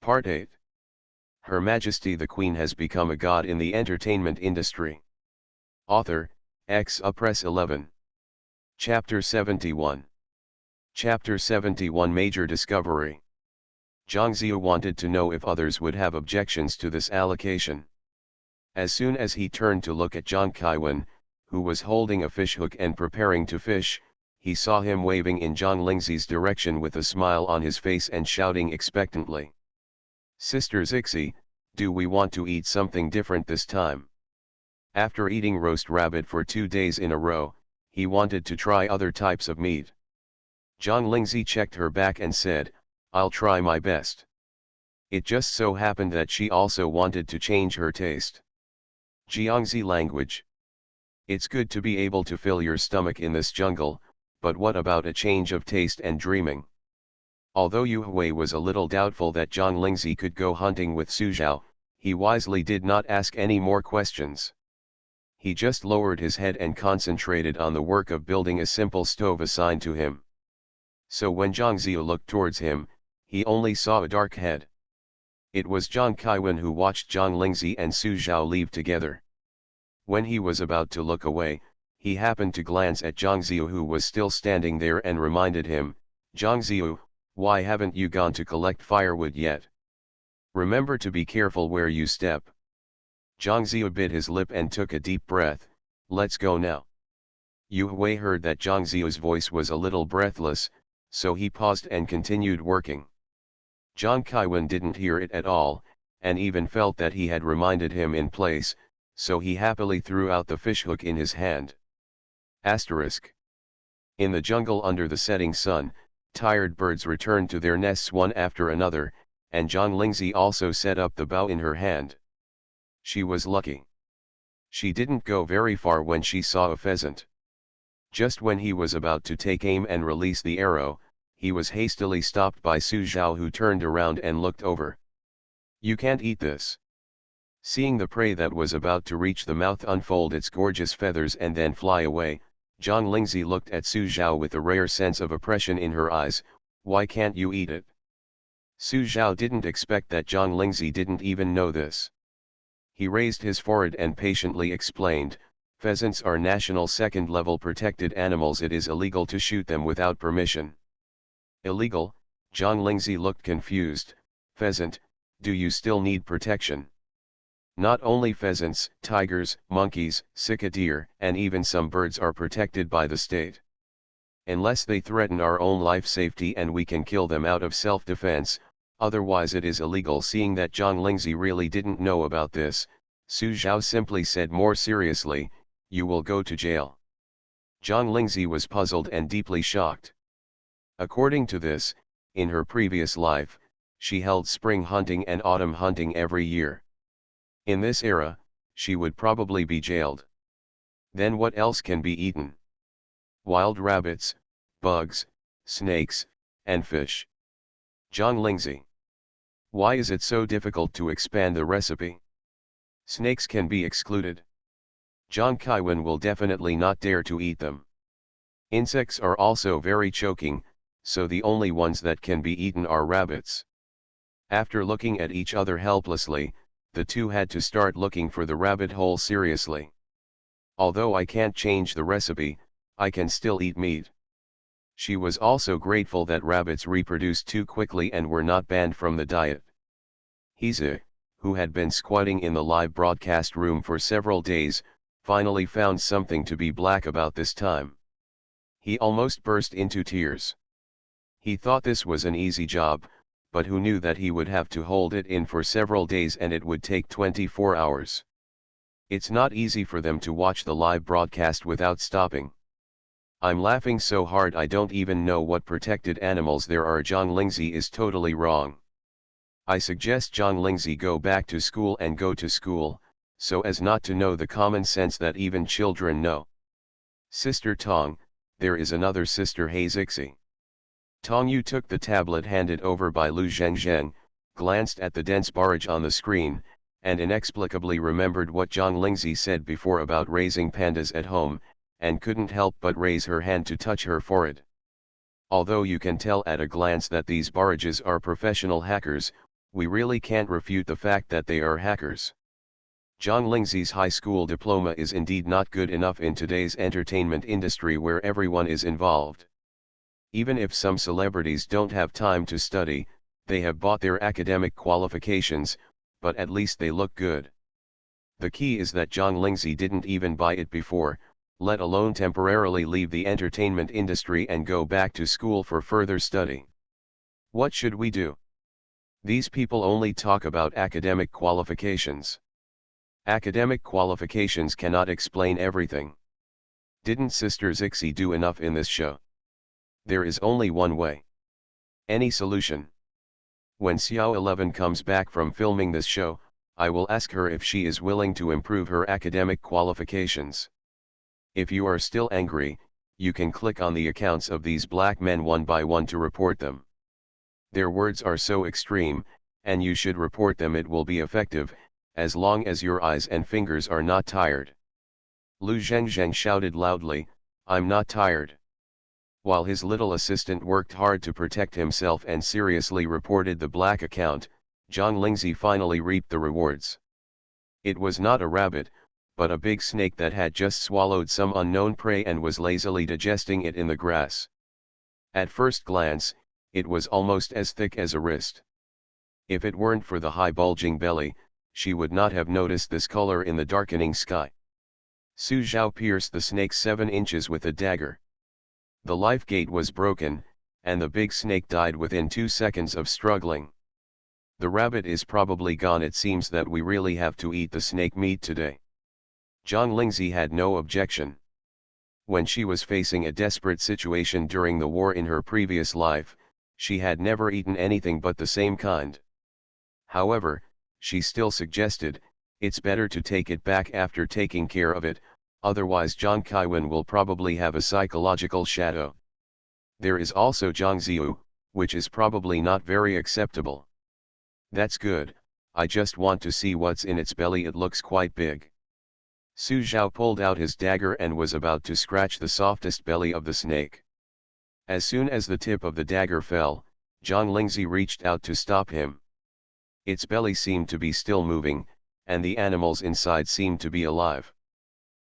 Part 8. Her Majesty the Queen has become a god in the entertainment industry. Author, Press 11. Chapter 71. Chapter 71 Major Discovery. Zhang Ziyu wanted to know if others would have objections to this allocation. As soon as he turned to look at Zhang Kaiwen, who was holding a fishhook and preparing to fish, he saw him waving in Zhang Lingzi's direction with a smile on his face and shouting expectantly. "Sister Zixi, do we want to eat something different this time?" After eating roast rabbit for 2 days in a row, he wanted to try other types of meat. Zhang Lingzi checked her back and said, "I'll try my best." It just so happened that she also wanted to change her taste. Jiangzi language. It's good to be able to fill your stomach in this jungle, but what about a change of taste and dreaming? Although Yu Hui was a little doubtful that Zhang Lingzi could go hunting with Su Zhao, he wisely did not ask any more questions. He just lowered his head and concentrated on the work of building a simple stove assigned to him. So when Zhang Ziyu looked towards him, he only saw a dark head. It was Zhang Kaiwen who watched Zhang Lingzi and Su Zhao leave together. When he was about to look away, he happened to glance at Zhang Ziyu, who was still standing there, and reminded him, "Zhang Ziyu, why haven't you gone to collect firewood yet? Remember to be careful where you step." Zhang Ziyu bit his lip and took a deep breath. "Let's go now." Yu Hui heard that Zhang Ziyu's voice was a little breathless, so he paused and continued working. Zhang Kaiwen didn't hear it at all, and even felt that he had reminded him in place, so he happily threw out the fishhook in his hand. Asterisk. In the jungle under the setting sun, tired birds returned to their nests one after another, and Zhang Lingzi also set up the bow in her hand. She was lucky. She didn't go very far when she saw a pheasant. Just when he was about to take aim and release the arrow, he was hastily stopped by Su Zhao, who turned around and looked over. "You can't eat this." Seeing the prey that was about to reach the mouth unfold its gorgeous feathers and then fly away, Zhang Lingzi looked at Su Zhao with a rare sense of oppression in her eyes. "Why can't you eat it?" Su Zhao didn't expect that Zhang Lingzi didn't even know this. He raised his forehead and patiently explained, "Pheasants are national second-level protected animals. It is illegal to shoot them without permission." "Illegal?" Zhang Lingzi looked confused. "Pheasant, do you still need protection?" "Not only pheasants, tigers, monkeys, cicadeer, and even some birds are protected by the state. Unless they threaten our own life safety and we can kill them out of self-defense, otherwise it is illegal." Seeing that Zhang Lingzi really didn't know about this, Su Zhao simply said more seriously, "You will go to jail." Zhang Lingzi was puzzled and deeply shocked. According to this, in her previous life, she held spring hunting and autumn hunting every year. In this era, she would probably be jailed. Then what else can be eaten? Wild rabbits, bugs, snakes, and fish. Zhang Lingzi. Why is it so difficult to expand the recipe? Snakes can be excluded. Zhang Kaiwen will definitely not dare to eat them. Insects are also very choking, so the only ones that can be eaten are rabbits. After looking at each other helplessly, the two had to start looking for the rabbit hole seriously. "Although I can't change the recipe, I can still eat meat." She was also grateful that rabbits reproduced too quickly and were not banned from the diet. Heeze, who had been squatting in the live broadcast room for several days, finally found something to be black about this time. He almost burst into tears. He thought this was an easy job, but who knew that he would have to hold it in for several days and it would take 24 hours. It's not easy for them to watch the live broadcast without stopping. "I'm laughing so hard I don't even know what protected animals there are." Zhang Lingzi is totally wrong. I suggest Zhang Lingzi go back to school and go to school, so as not to know the common sense that even children know. "Sister Tong, there is another sister He Zixi." Tong Yu took the tablet handed over by Lu Zhengzheng, glanced at the dense barrage on the screen, and inexplicably remembered what Zhang Lingzi said before about raising pandas at home, and couldn't help but raise her hand to touch her forehead. Although you can tell at a glance that these barrages are professional hackers, We really can't refute the fact that they are hackers. Zhang Lingzi's high school diploma is indeed not good enough in today's entertainment industry where everyone is involved. Even if some celebrities don't have time to study, they have bought their academic qualifications, but at least they look good. The key is that Zhang Lingzi didn't even buy it before, let alone temporarily leave the entertainment industry and go back to school for further study. What should we do? These people only talk about academic qualifications. Academic qualifications cannot explain everything. Didn't Sister Zixi do enough in this show? There is only one way. Any solution. When Xiao 11 comes back from filming this show, I will ask her if she is willing to improve her academic qualifications. If you are still angry, you can click on the accounts of these black men one by one to report them. Their words are so extreme, and you should report them. It will be effective, as long as your eyes and fingers are not tired. Lu Zhengzheng shouted loudly, "I'm not tired." While his little assistant worked hard to protect himself and seriously reported the black account, Zhang Lingzi finally reaped the rewards. It was not a rabbit, but a big snake that had just swallowed some unknown prey and was lazily digesting it in the grass. At first glance, it was almost as thick as a wrist. If it weren't for the high bulging belly, she would not have noticed this color in the darkening sky. Su Zhao pierced the snake 7 inches with a dagger. The life gate was broken, and the big snake died within 2 seconds of struggling. The rabbit is probably gone. It seems that we really have to eat the snake meat today. Zhang Lingzi had no objection. When she was facing a desperate situation during the war in her previous life, she had never eaten anything but the same kind. However, she still suggested, it's better to take it back after taking care of it, otherwise Zhang Kaiwen will probably have a psychological shadow. There is also Zhang Ziyu, which is probably not very acceptable. That's good, I just want to see what's in its belly. It looks quite big. Su Zhao pulled out his dagger and was about to scratch the softest belly of the snake. As soon as the tip of the dagger fell, Zhang Lingzi reached out to stop him. Its belly seemed to be still moving, and the animals inside seemed to be alive.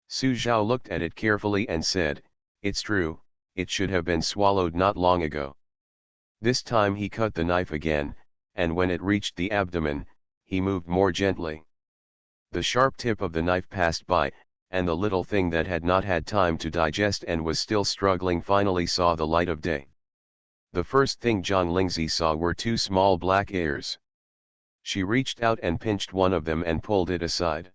Su Zhao looked at it carefully and said, "It's true, it should have been swallowed not long ago." This time he cut the knife again, and when it reached the abdomen, he moved more gently. The sharp tip of the knife passed by, and the little thing that had not had time to digest and was still struggling finally saw the light of day. The first thing Zhang Lingzi saw were 2 small black ears. She reached out and pinched one of them and pulled it aside.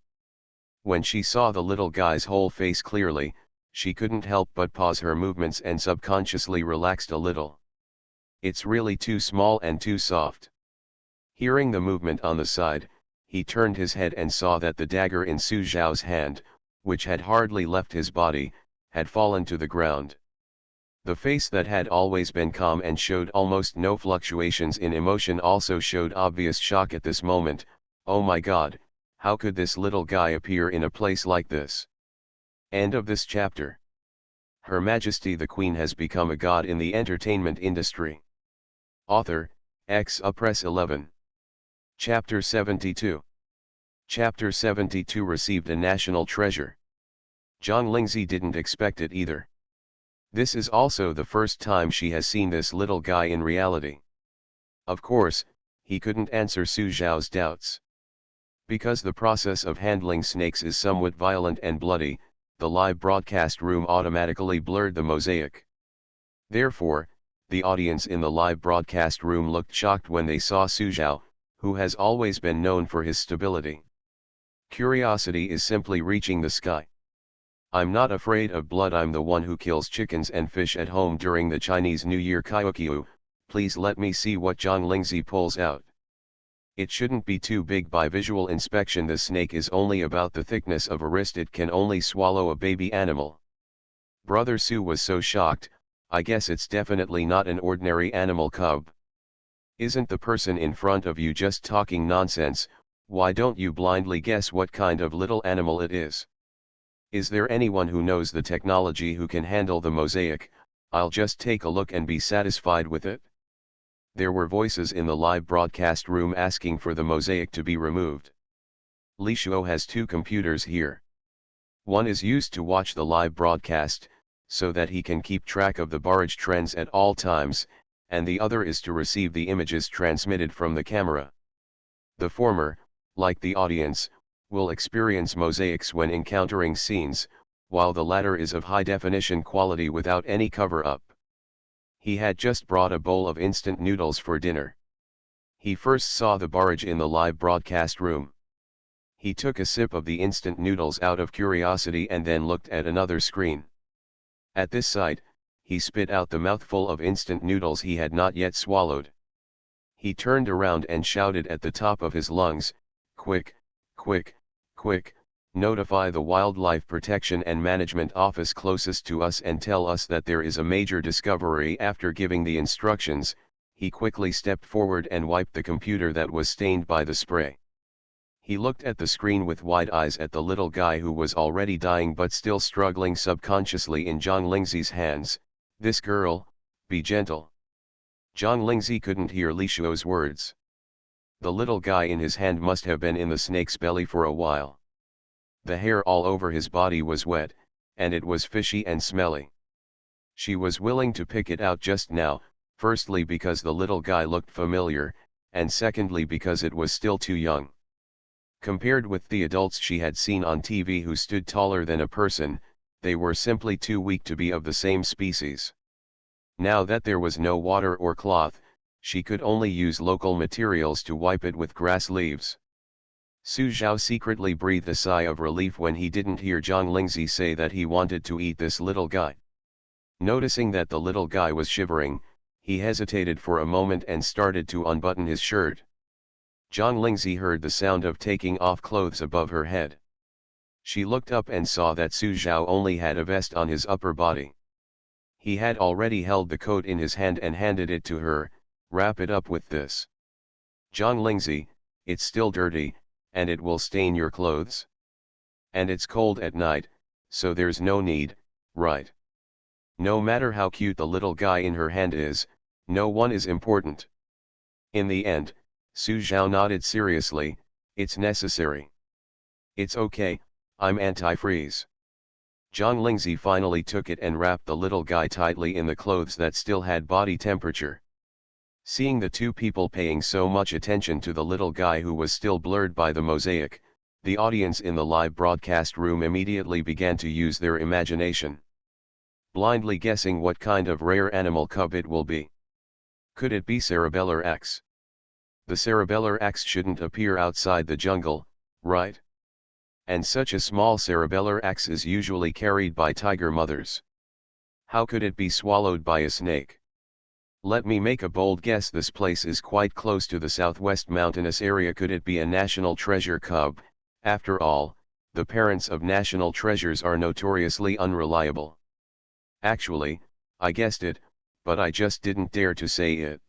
When she saw the little guy's whole face clearly, she couldn't help but pause her movements and subconsciously relaxed a little. It's really too small and too soft. Hearing the movement on the side, he turned his head and saw that the dagger in Su Zhao's hand, which had hardly left his body, had fallen to the ground. The face that had always been calm and showed almost no fluctuations in emotion also showed obvious shock at this moment. Oh my God, how could this little guy appear in a place like this? End of this chapter. Her Majesty the Queen has become a god in the entertainment industry. Author, Press 11. Chapter 72. Chapter 72 received a national treasure. Zhang Lingzi didn't expect it either. This is also the first time she has seen this little guy in reality. Of course, he couldn't answer Su Zhao's doubts. Because the process of handling snakes is somewhat violent and bloody, the live broadcast room automatically blurred the mosaic. Therefore, the audience in the live broadcast room looked shocked when they saw Su Zhao, who has always been known for his stability. Curiosity is simply reaching the sky. I'm not afraid of blood. I'm the one who kills chickens and fish at home during the Chinese New Year Kaiokyu. Please let me see what Zhang Lingzi pulls out. It shouldn't be too big by visual inspection. The snake is only about the thickness of a wrist. It can only swallow a baby animal. Brother Su was so shocked. I guess it's definitely not an ordinary animal cub. Isn't the person in front of you just talking nonsense? Why don't you blindly guess what kind of little animal it is? Is there anyone who knows the technology who can handle the mosaic? I'll just take a look and be satisfied with it. There were voices in the live broadcast room asking for the mosaic to be removed. Li Shuo has two computers here. One is used to watch the live broadcast, so that he can keep track of the barrage trends at all times, and the other is to receive the images transmitted from the camera. The former, like the audience, will experience mosaics when encountering scenes, while the latter is of high-definition quality without any cover-up. He had just brought a bowl of instant noodles for dinner. He first saw the barrage in the live broadcast room. He took a sip of the instant noodles out of curiosity and then looked at another screen. At this sight, he spit out the mouthful of instant noodles he had not yet swallowed. He turned around and shouted at the top of his lungs, "Quick, quick, quick, notify the Wildlife Protection and Management Office closest to us and tell us that there is a major discovery." After giving the instructions, he quickly stepped forward and wiped the computer that was stained by the spray. He looked at the screen with wide eyes at the little guy who was already dying but still struggling subconsciously in Zhang Lingzi's hands. "This girl, be gentle." Zhang Lingzi couldn't hear Li Shuo's words. The little guy in his hand must have been in the snake's belly for a while. The hair all over his body was wet, and it was fishy and smelly. She was willing to pick it out just now, firstly because the little guy looked familiar, and secondly because it was still too young. Compared with the adults she had seen on TV who stood taller than a person, they were simply too weak to be of the same species. Now that there was no water or cloth, she could only use local materials to wipe it with grass leaves. Su Zhao secretly breathed a sigh of relief when he didn't hear Zhang Lingzi say that he wanted to eat this little guy. Noticing that the little guy was shivering, he hesitated for a moment and started to unbutton his shirt. Zhang Lingzi heard the sound of taking off clothes above her head. She looked up and saw that Su Zhao only had a vest on his upper body. He had already held the coat in his hand and handed it to her. "Wrap it up with this." "Zhang Lingzi, it's still dirty, and it will stain your clothes. And it's cold at night, so there's no need, right?" No matter how cute the little guy in her hand is, no one is important. In the end, Su Zhao nodded seriously. "It's necessary." "It's okay, I'm anti-freeze." Zhang Lingzi finally took it and wrapped the little guy tightly in the clothes that still had body temperature. Seeing the two people paying so much attention to the little guy who was still blurred by the mosaic, the audience in the live broadcast room immediately began to use their imagination, blindly guessing what kind of rare animal cub it will be. Could it be cerebellar X? The cerebellar X shouldn't appear outside the jungle, right? And such a small cerebellar X is usually carried by tiger mothers. How could it be swallowed by a snake? Let me make a bold guess. This place is quite close to the southwest mountainous area. Could it be a national treasure cub? After all, the parents of national treasures are notoriously unreliable. Actually, I guessed it, but I just didn't dare to say it.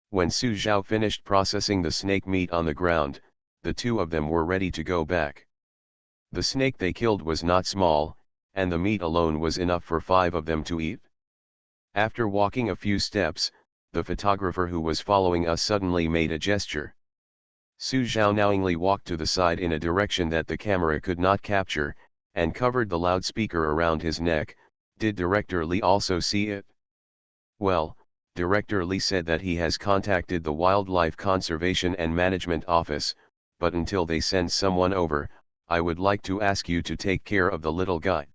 When Su Zhao finished processing the snake meat on the ground, the two of them were ready to go back. The snake they killed was not small, and the meat alone was enough for 5 of them to eat. After walking a few steps, the photographer who was following us suddenly made a gesture. Su Zhao knowingly walked to the side in a direction that the camera could not capture, and covered the loudspeaker around his neck. Did Director Li also see it? Well, Director Li said that he has contacted the Wildlife Conservation and Management Office, but until they send someone over, I would like to ask you to take care of the little guy.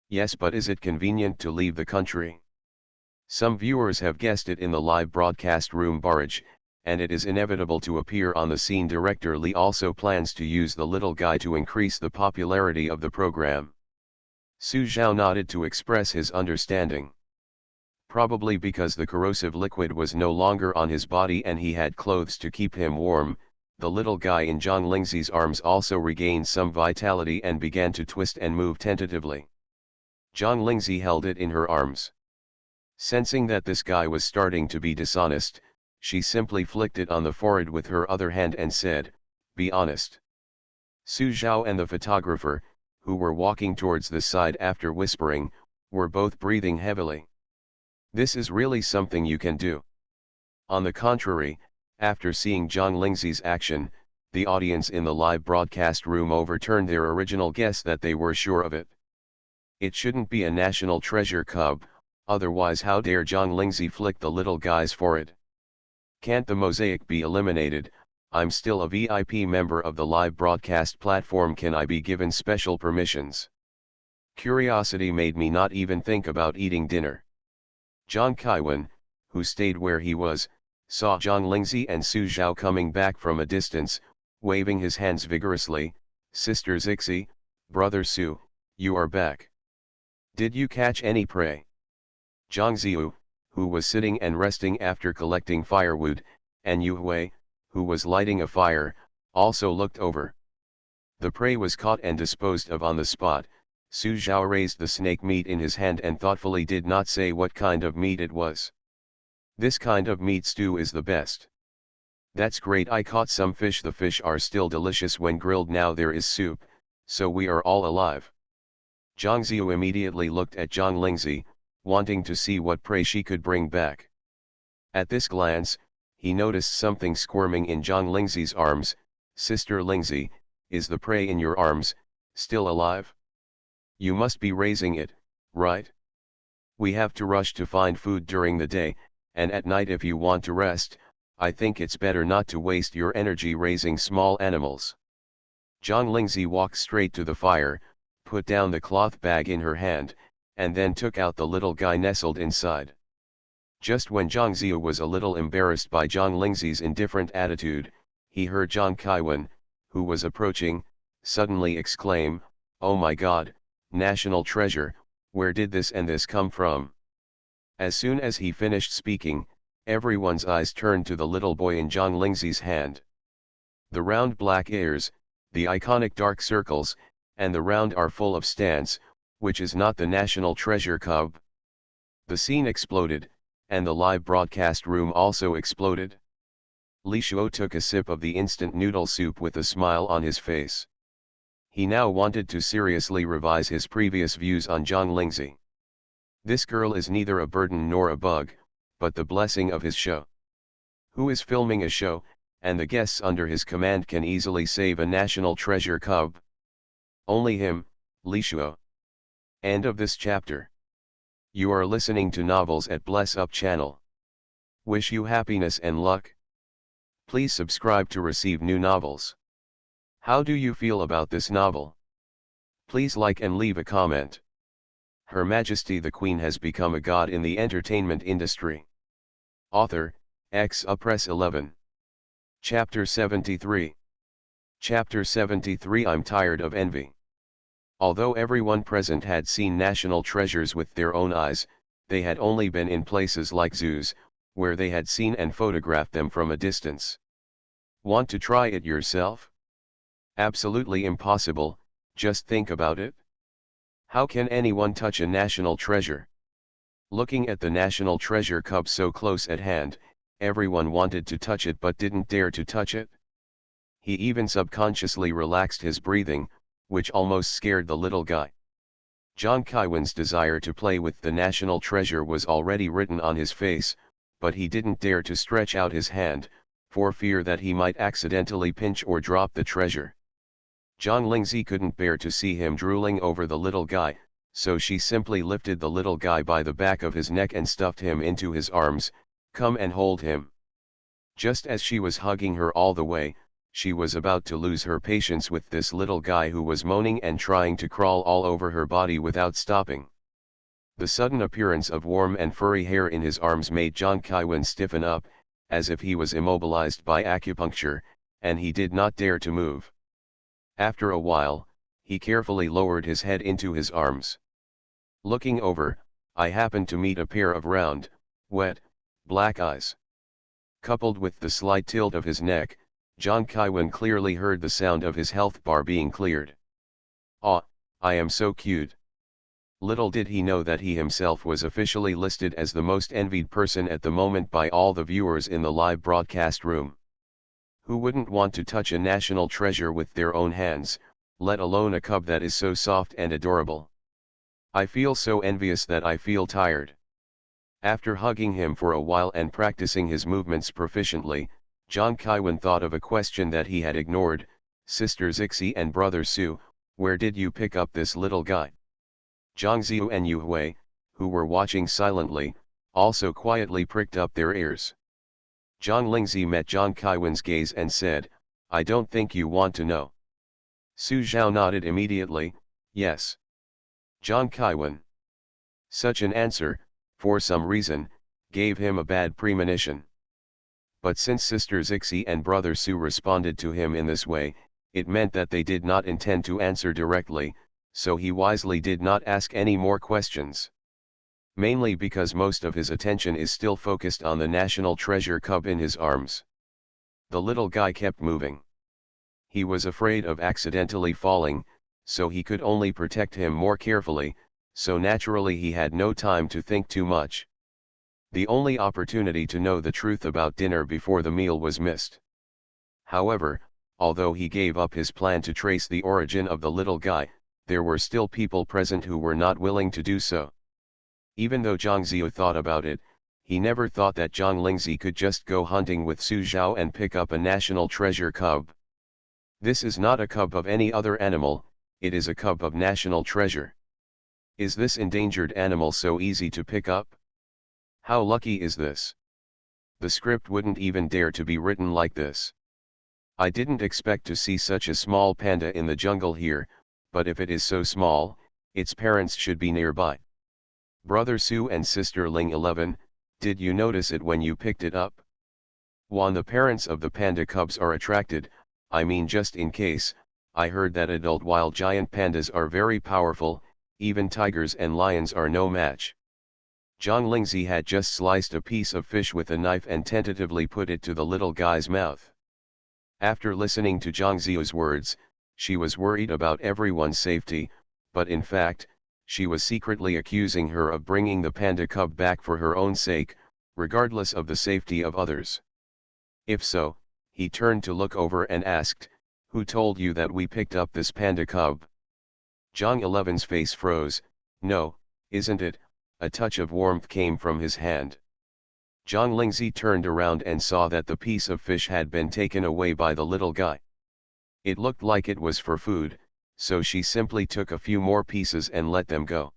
Yes, but is it convenient to leave the country? Some viewers have guessed it in the live broadcast room barrage, and it is inevitable to appear on the scene. Director Li also plans to use the little guy to increase the popularity of the program. Su Zhao nodded to express his understanding. Probably because the corrosive liquid was no longer on his body and he had clothes to keep him warm, the little guy in Zhang Lingzi's arms also regained some vitality and began to twist and move tentatively. Zhang Lingzi held it in her arms. Sensing that this guy was starting to be dishonest, she simply flicked it on the forehead with her other hand and said, "Be honest." Su Zhao and the photographer, who were walking towards the side after whispering, were both breathing heavily. "This is really something you can do." On the contrary, after seeing Zhang Lingzi's action, the audience in the live broadcast room overturned their original guess that they were sure of it. It shouldn't be a national treasure cub, otherwise how dare Zhang Lingzi flick the little guys for it? Can't the mosaic be eliminated? I'm still a VIP member of the live broadcast platform, can I be given special permissions? Curiosity made me not even think about eating dinner. Zhang Kaiwen, who stayed where he was, saw Zhang Lingzi and Su Zhao coming back from a distance, waving his hands vigorously. Sister Zixi, brother Su, you are back. Did you catch any prey? Zhang Ziyu, who was sitting and resting after collecting firewood, and Yu Hui, who was lighting a fire, also looked over. The prey was caught and disposed of on the spot. Su Zhao raised the snake meat in his hand and thoughtfully did not say what kind of meat it was. This kind of meat stew is the best. That's great, I caught some fish. The fish are still delicious when grilled. Now there is soup, so we are all alive. Zhang Ziyu immediately looked at Zhang Lingzi, wanting to see what prey she could bring back. At this glance, he noticed something squirming in Zhang Lingzi's arms. Sister Lingzi, is the prey in your arms still alive? You must be raising it, right? We have to rush to find food during the day, and at night if you want to rest. I think it's better not to waste your energy raising small animals. Zhang Lingzi walked straight to the fire, put down the cloth bag in her hand, and then took out the little guy nestled inside. Just when Zhang Ziyu was a little embarrassed by Zhang Lingzi's indifferent attitude, he heard Zhang Kaiwen, who was approaching, suddenly exclaim, "Oh my God, national treasure, where did this and this come from?" As soon as he finished speaking, everyone's eyes turned to the little boy in Zhang Lingzi's hand. The round black ears, the iconic dark circles, and the round are full of stance, which is not the national treasure cub. The scene exploded, and the live broadcast room also exploded. Li Shuo took a sip of the instant noodle soup with a smile on his face. He now wanted to seriously revise his previous views on Zhang Lingzi. This girl is neither a burden nor a bug, but the blessing of his show. Who is filming a show, and the guests under his command can easily save a national treasure cub? Only him, Li Shuo. End of this chapter. You are listening to Novels at Bless Up channel. Wish you happiness and luck. Please subscribe to receive new novels. How do you feel about this novel? Please like and leave a comment. Her Majesty the Queen has become a god in the entertainment industry. Author, Press 11. Chapter 73. Chapter 73. I'm tired of envy. Although everyone present had seen national treasures with their own eyes, they had only been in places like zoos, where they had seen and photographed them from a distance. Want to try it yourself? Absolutely impossible, just think about it. How can anyone touch a national treasure? Looking at the national treasure cub so close at hand, everyone wanted to touch it but didn't dare to touch it. He even subconsciously relaxed his breathing, which almost scared the little guy. Zhang Kaiwen's desire to play with the national treasure was already written on his face, but he didn't dare to stretch out his hand, for fear that he might accidentally pinch or drop the treasure. Zhang Lingzi couldn't bear to see him drooling over the little guy, so she simply lifted the little guy by the back of his neck and stuffed him into his arms. Come and hold him. Just as she was hugging her all the way, she was about to lose her patience with this little guy who was moaning and trying to crawl all over her body without stopping. The sudden appearance of warm and furry hair in his arms made Zhang Kaiwen stiffen up, as if he was immobilized by acupuncture, and he did not dare to move. After a while, he carefully lowered his head into his arms. Looking over, I happened to meet a pair of round, wet, black eyes. Coupled with the slight tilt of his neck, Zhang Kaiwen clearly heard the sound of his health bar being cleared. "Ah, I am so cute." Little did he know that he himself was officially listed as the most envied person at the moment by all the viewers in the live broadcast room. Who wouldn't want to touch a national treasure with their own hands, let alone a cub that is so soft and adorable? I feel so envious that I feel tired. After hugging him for a while and practicing his movements proficiently, Jiang Kaiwan thought of a question that he had ignored. Sister Zixi and brother Su, where did you pick up this little guy? Zhang Ziyu and Yu Hui, who were watching silently, also quietly pricked up their ears. Zhang Lingzi met Jiang Kaiwan's gaze and said, I don't think you want to know. Su Zhao nodded immediately, yes. Jiang Kaiwan. Such an answer, for some reason, gave him a bad premonition. But since Sister Zixi and brother Su responded to him in this way, it meant that they did not intend to answer directly, so he wisely did not ask any more questions. Mainly because most of his attention is still focused on the national treasure cub in his arms. The little guy kept moving. He was afraid of accidentally falling, so he could only protect him more carefully, so naturally he had no time to think too much. The only opportunity to know the truth about dinner before the meal was missed. However, although he gave up his plan to trace the origin of the little guy, there were still people present who were not willing to do so. Even though Zhang Ziyu thought about it, he never thought that Zhang Lingzi could just go hunting with Su Zhao and pick up a national treasure cub. This is not a cub of any other animal, it is a cub of national treasure. Is this endangered animal so easy to pick up? How lucky is this? The script wouldn't even dare to be written like this. I didn't expect to see such a small panda in the jungle here, but if it is so small, its parents should be nearby. Brother Su and Sister Ling 11, did you notice it when you picked it up? When the parents of the panda cubs are attracted, I mean just in case, I heard that adult wild giant pandas are very powerful, even tigers and lions are no match. Zhang Lingzi had just sliced a piece of fish with a knife and tentatively put it to the little guy's mouth. After listening to Zhang Ziyu's words, she was worried about everyone's safety, but in fact, she was secretly accusing her of bringing the panda cub back for her own sake, regardless of the safety of others. If so, he turned to look over and asked, who told you that we picked up this panda cub? Zhang 11's face froze. No, isn't it? A touch of warmth came from his hand. Zhang Lingzi turned around and saw that the piece of fish had been taken away by the little guy. It looked like it was for food, so she simply took a few more pieces and let them go.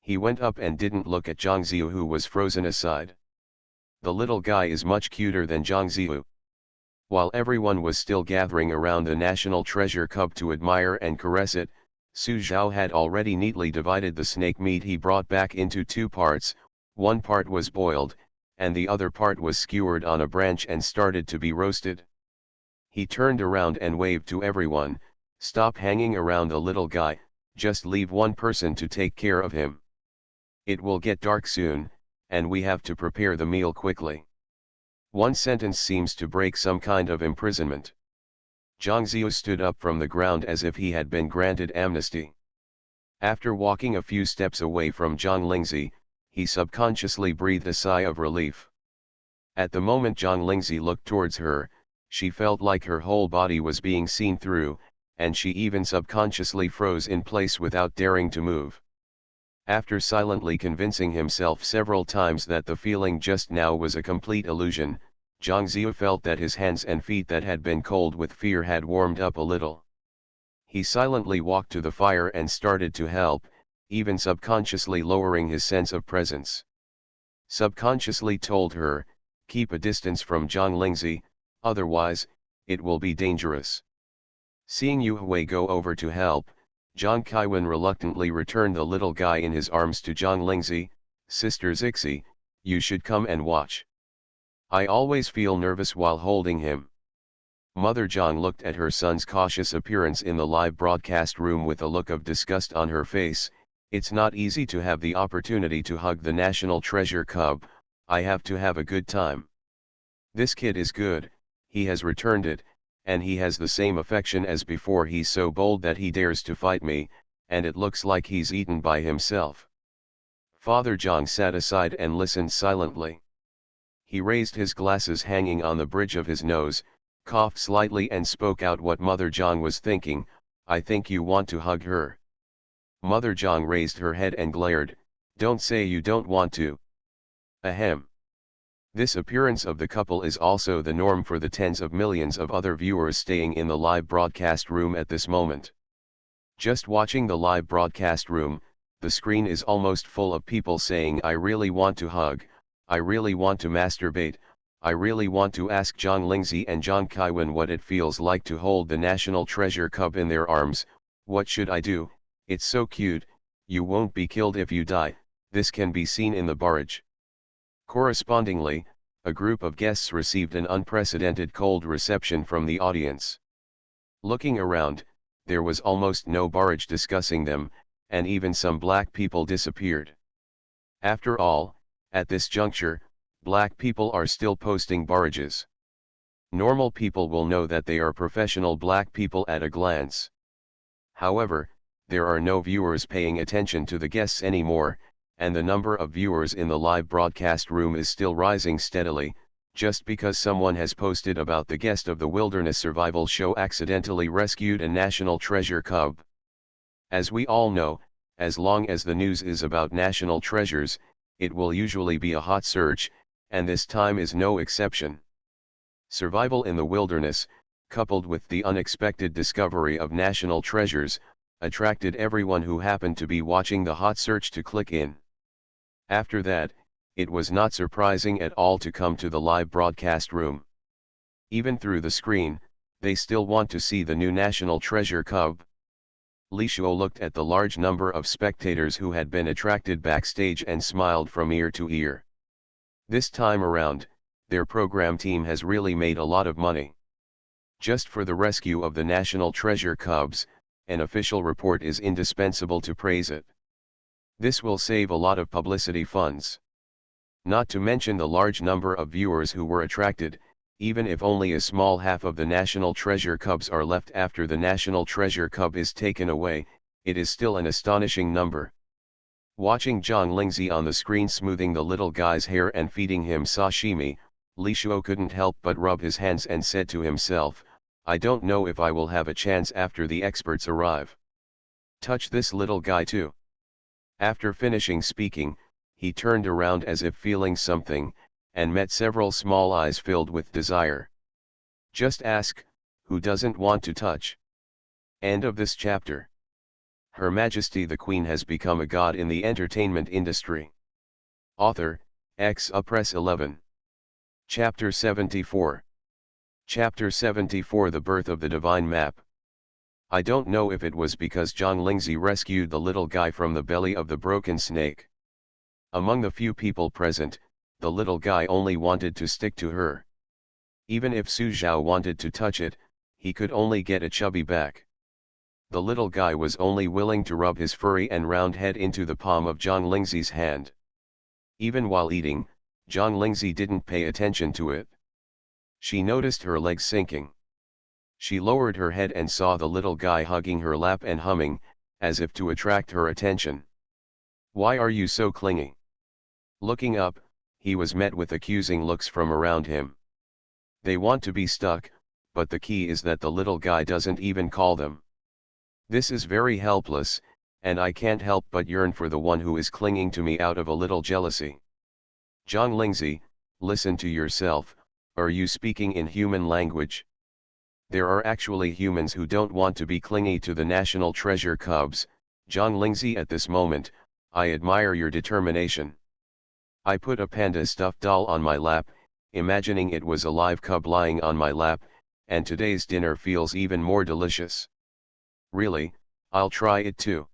He went up and didn't look at Zhang Ziyu, who was frozen aside. The little guy is much cuter than Zhang Ziyu. While everyone was still gathering around the national treasure cub to admire and caress it, Su Zhao had already neatly divided the snake meat he brought back into two parts. One part was boiled, and the other part was skewered on a branch and started to be roasted. He turned around and waved to everyone, stop hanging around the little guy, just leave one person to take care of him. It will get dark soon, and we have to prepare the meal quickly. One sentence seems to break some kind of imprisonment. Zhang Ziyu stood up from the ground as if he had been granted amnesty. After walking a few steps away from Zhang Lingzi, he subconsciously breathed a sigh of relief. At the moment Zhang Lingzi looked towards her, she felt like her whole body was being seen through, and she even subconsciously froze in place without daring to move. After silently convincing himself several times that the feeling just now was a complete illusion, Zhang Ziyu felt that his hands and feet that had been cold with fear had warmed up a little. He silently walked to the fire and started to help, even subconsciously lowering his sense of presence. Subconsciously told her, keep a distance from Zhang Lingzi, otherwise, it will be dangerous. Seeing Yu Hui go over to help, Zhang Kaiwan reluctantly returned the little guy in his arms to Zhang Lingzi. Sister Zixi, you should come and watch. I always feel nervous while holding him. Mother Zhang looked at her son's cautious appearance in the live broadcast room with a look of disgust on her face. It's not easy to have the opportunity to hug the national treasure cub, I have to have a good time. This kid is good, he has returned it, and he has the same affection as before. He's so bold that he dares to fight me, and it looks like he's eaten by himself. Father Zhang sat aside and listened silently. He raised his glasses hanging on the bridge of his nose, coughed slightly and spoke out what Mother Zhang was thinking, I think you want to hug her. Mother Zhang raised her head and glared, don't say you don't want to. Ahem. This appearance of the couple is also the norm for the tens of millions of other viewers staying in the live broadcast room at this moment. Just watching the live broadcast room, the screen is almost full of people saying, "I really want to hug, I really want to masturbate, I really want to ask Zhang Lingzi and Zhang Kaiwen what it feels like to hold the national treasure cub in their arms. What should I do? It's so cute, you won't be killed if you die." This can be seen in the barrage. Correspondingly, a group of guests received an unprecedented cold reception from the audience. Looking around, there was almost no barrage discussing them, and even some black people disappeared. After all, at this juncture, black people are still posting barrages. Normal people will know that they are professional black people at a glance. However, there are no viewers paying attention to the guests anymore, and the number of viewers in the live broadcast room is still rising steadily, just because someone has posted about the guest of the wilderness survival show accidentally rescued a national treasure cub. As we all know, as long as the news is about national treasures, it will usually be a hot search, and this time is no exception. Survival in the wilderness, coupled with the unexpected discovery of national treasures, attracted everyone who happened to be watching the hot search to click in. After that, it was not surprising at all to come to the live broadcast room. Even through the screen, they still want to see the new national treasure cub. Li Shuo looked at the large number of spectators who had been attracted backstage and smiled from ear to ear. This time around, their program team has really made a lot of money. Just for the rescue of the national treasure cubs, an official report is indispensable to praise it. This will save a lot of publicity funds. Not to mention the large number of viewers who were attracted, even if only a small half of the national treasure cubs are left after the national treasure cub is taken away, it is still an astonishing number. Watching Zhang Lingzi on the screen smoothing the little guy's hair and feeding him sashimi, Li Shuo couldn't help but rub his hands and said to himself, "I don't know if I will have a chance after the experts arrive. Touch this little guy too." After finishing speaking, he turned around as if feeling something, and met several small eyes filled with desire. Just ask, who doesn't want to touch? End of this chapter. Her Majesty the Queen has become a god in the entertainment industry. Author, Press 11. Chapter 74. Chapter 74 The Birth of the Divine Map. I don't know if it was because Zhang Lingzi rescued the little guy from the belly of the broken snake. Among the few people present, the little guy only wanted to stick to her. Even if Su Zhao wanted to touch it, he could only get a chubby back. The little guy was only willing to rub his furry and round head into the palm of Zhang Lingzi's hand. Even while eating, Zhang Lingzi didn't pay attention to it. She noticed her legs sinking. She lowered her head and saw the little guy hugging her lap and humming, as if to attract her attention. "Why are you so clingy?" Looking up, he was met with accusing looks from around him. They want to be stuck, but the key is that the little guy doesn't even call them. This is very helpless, and I can't help but yearn for the one who is clinging to me out of a little jealousy. Zhang Lingzi, listen to yourself, are you speaking in human language? There are actually humans who don't want to be clingy to the national treasure cubs. Zhang Lingzi, at this moment, I admire your determination. I put a panda stuffed doll on my lap, imagining it was a live cub lying on my lap, and today's dinner feels even more delicious. Really, I'll try it too.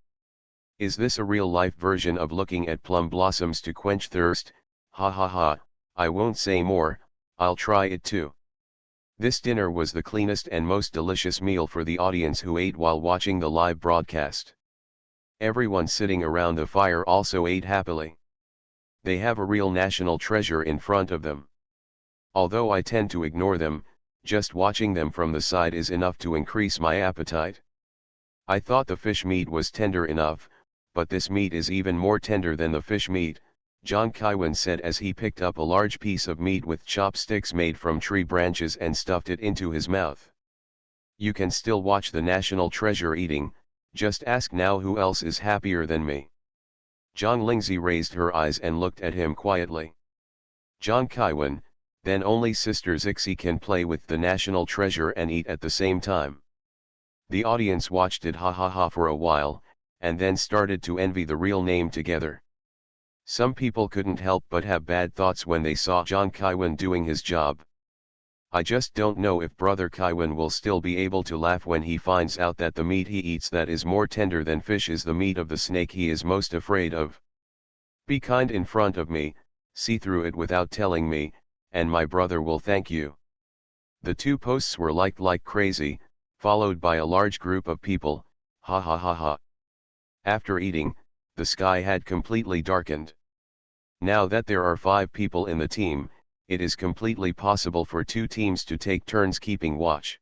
Is this a real-life version of looking at plum blossoms to quench thirst? Ha ha ha, I won't say more, I'll try it too. This dinner was the cleanest and most delicious meal for the audience who ate while watching the live broadcast. Everyone sitting around the fire also ate happily. They have a real national treasure in front of them. Although I tend to ignore them, just watching them from the side is enough to increase my appetite. I thought the fish meat was tender enough, but this meat is even more tender than the fish meat, Zhang Kaiwen said as he picked up a large piece of meat with chopsticks made from tree branches and stuffed it into his mouth. You can still watch the national treasure eating, just ask now who else is happier than me. Zhang Lingzi raised her eyes and looked at him quietly. John Kaiwan, then only Sister Zixi can play with the national treasure and eat at the same time. The audience watched it ha ha ha for a while, and then started to envy the real name together. Some people couldn't help but have bad thoughts when they saw John Kaiwan doing his job. I just don't know if Brother Kaiwan will still be able to laugh when he finds out that the meat he eats that is more tender than fish is the meat of the snake he is most afraid of. Be kind in front of me, see through it without telling me, and my brother will thank you. The two posts were liked like crazy, followed by a large group of people, ha ha ha ha. After eating, the sky had completely darkened. Now that there are 5 people in the team, it is completely possible for 2 teams to take turns keeping watch.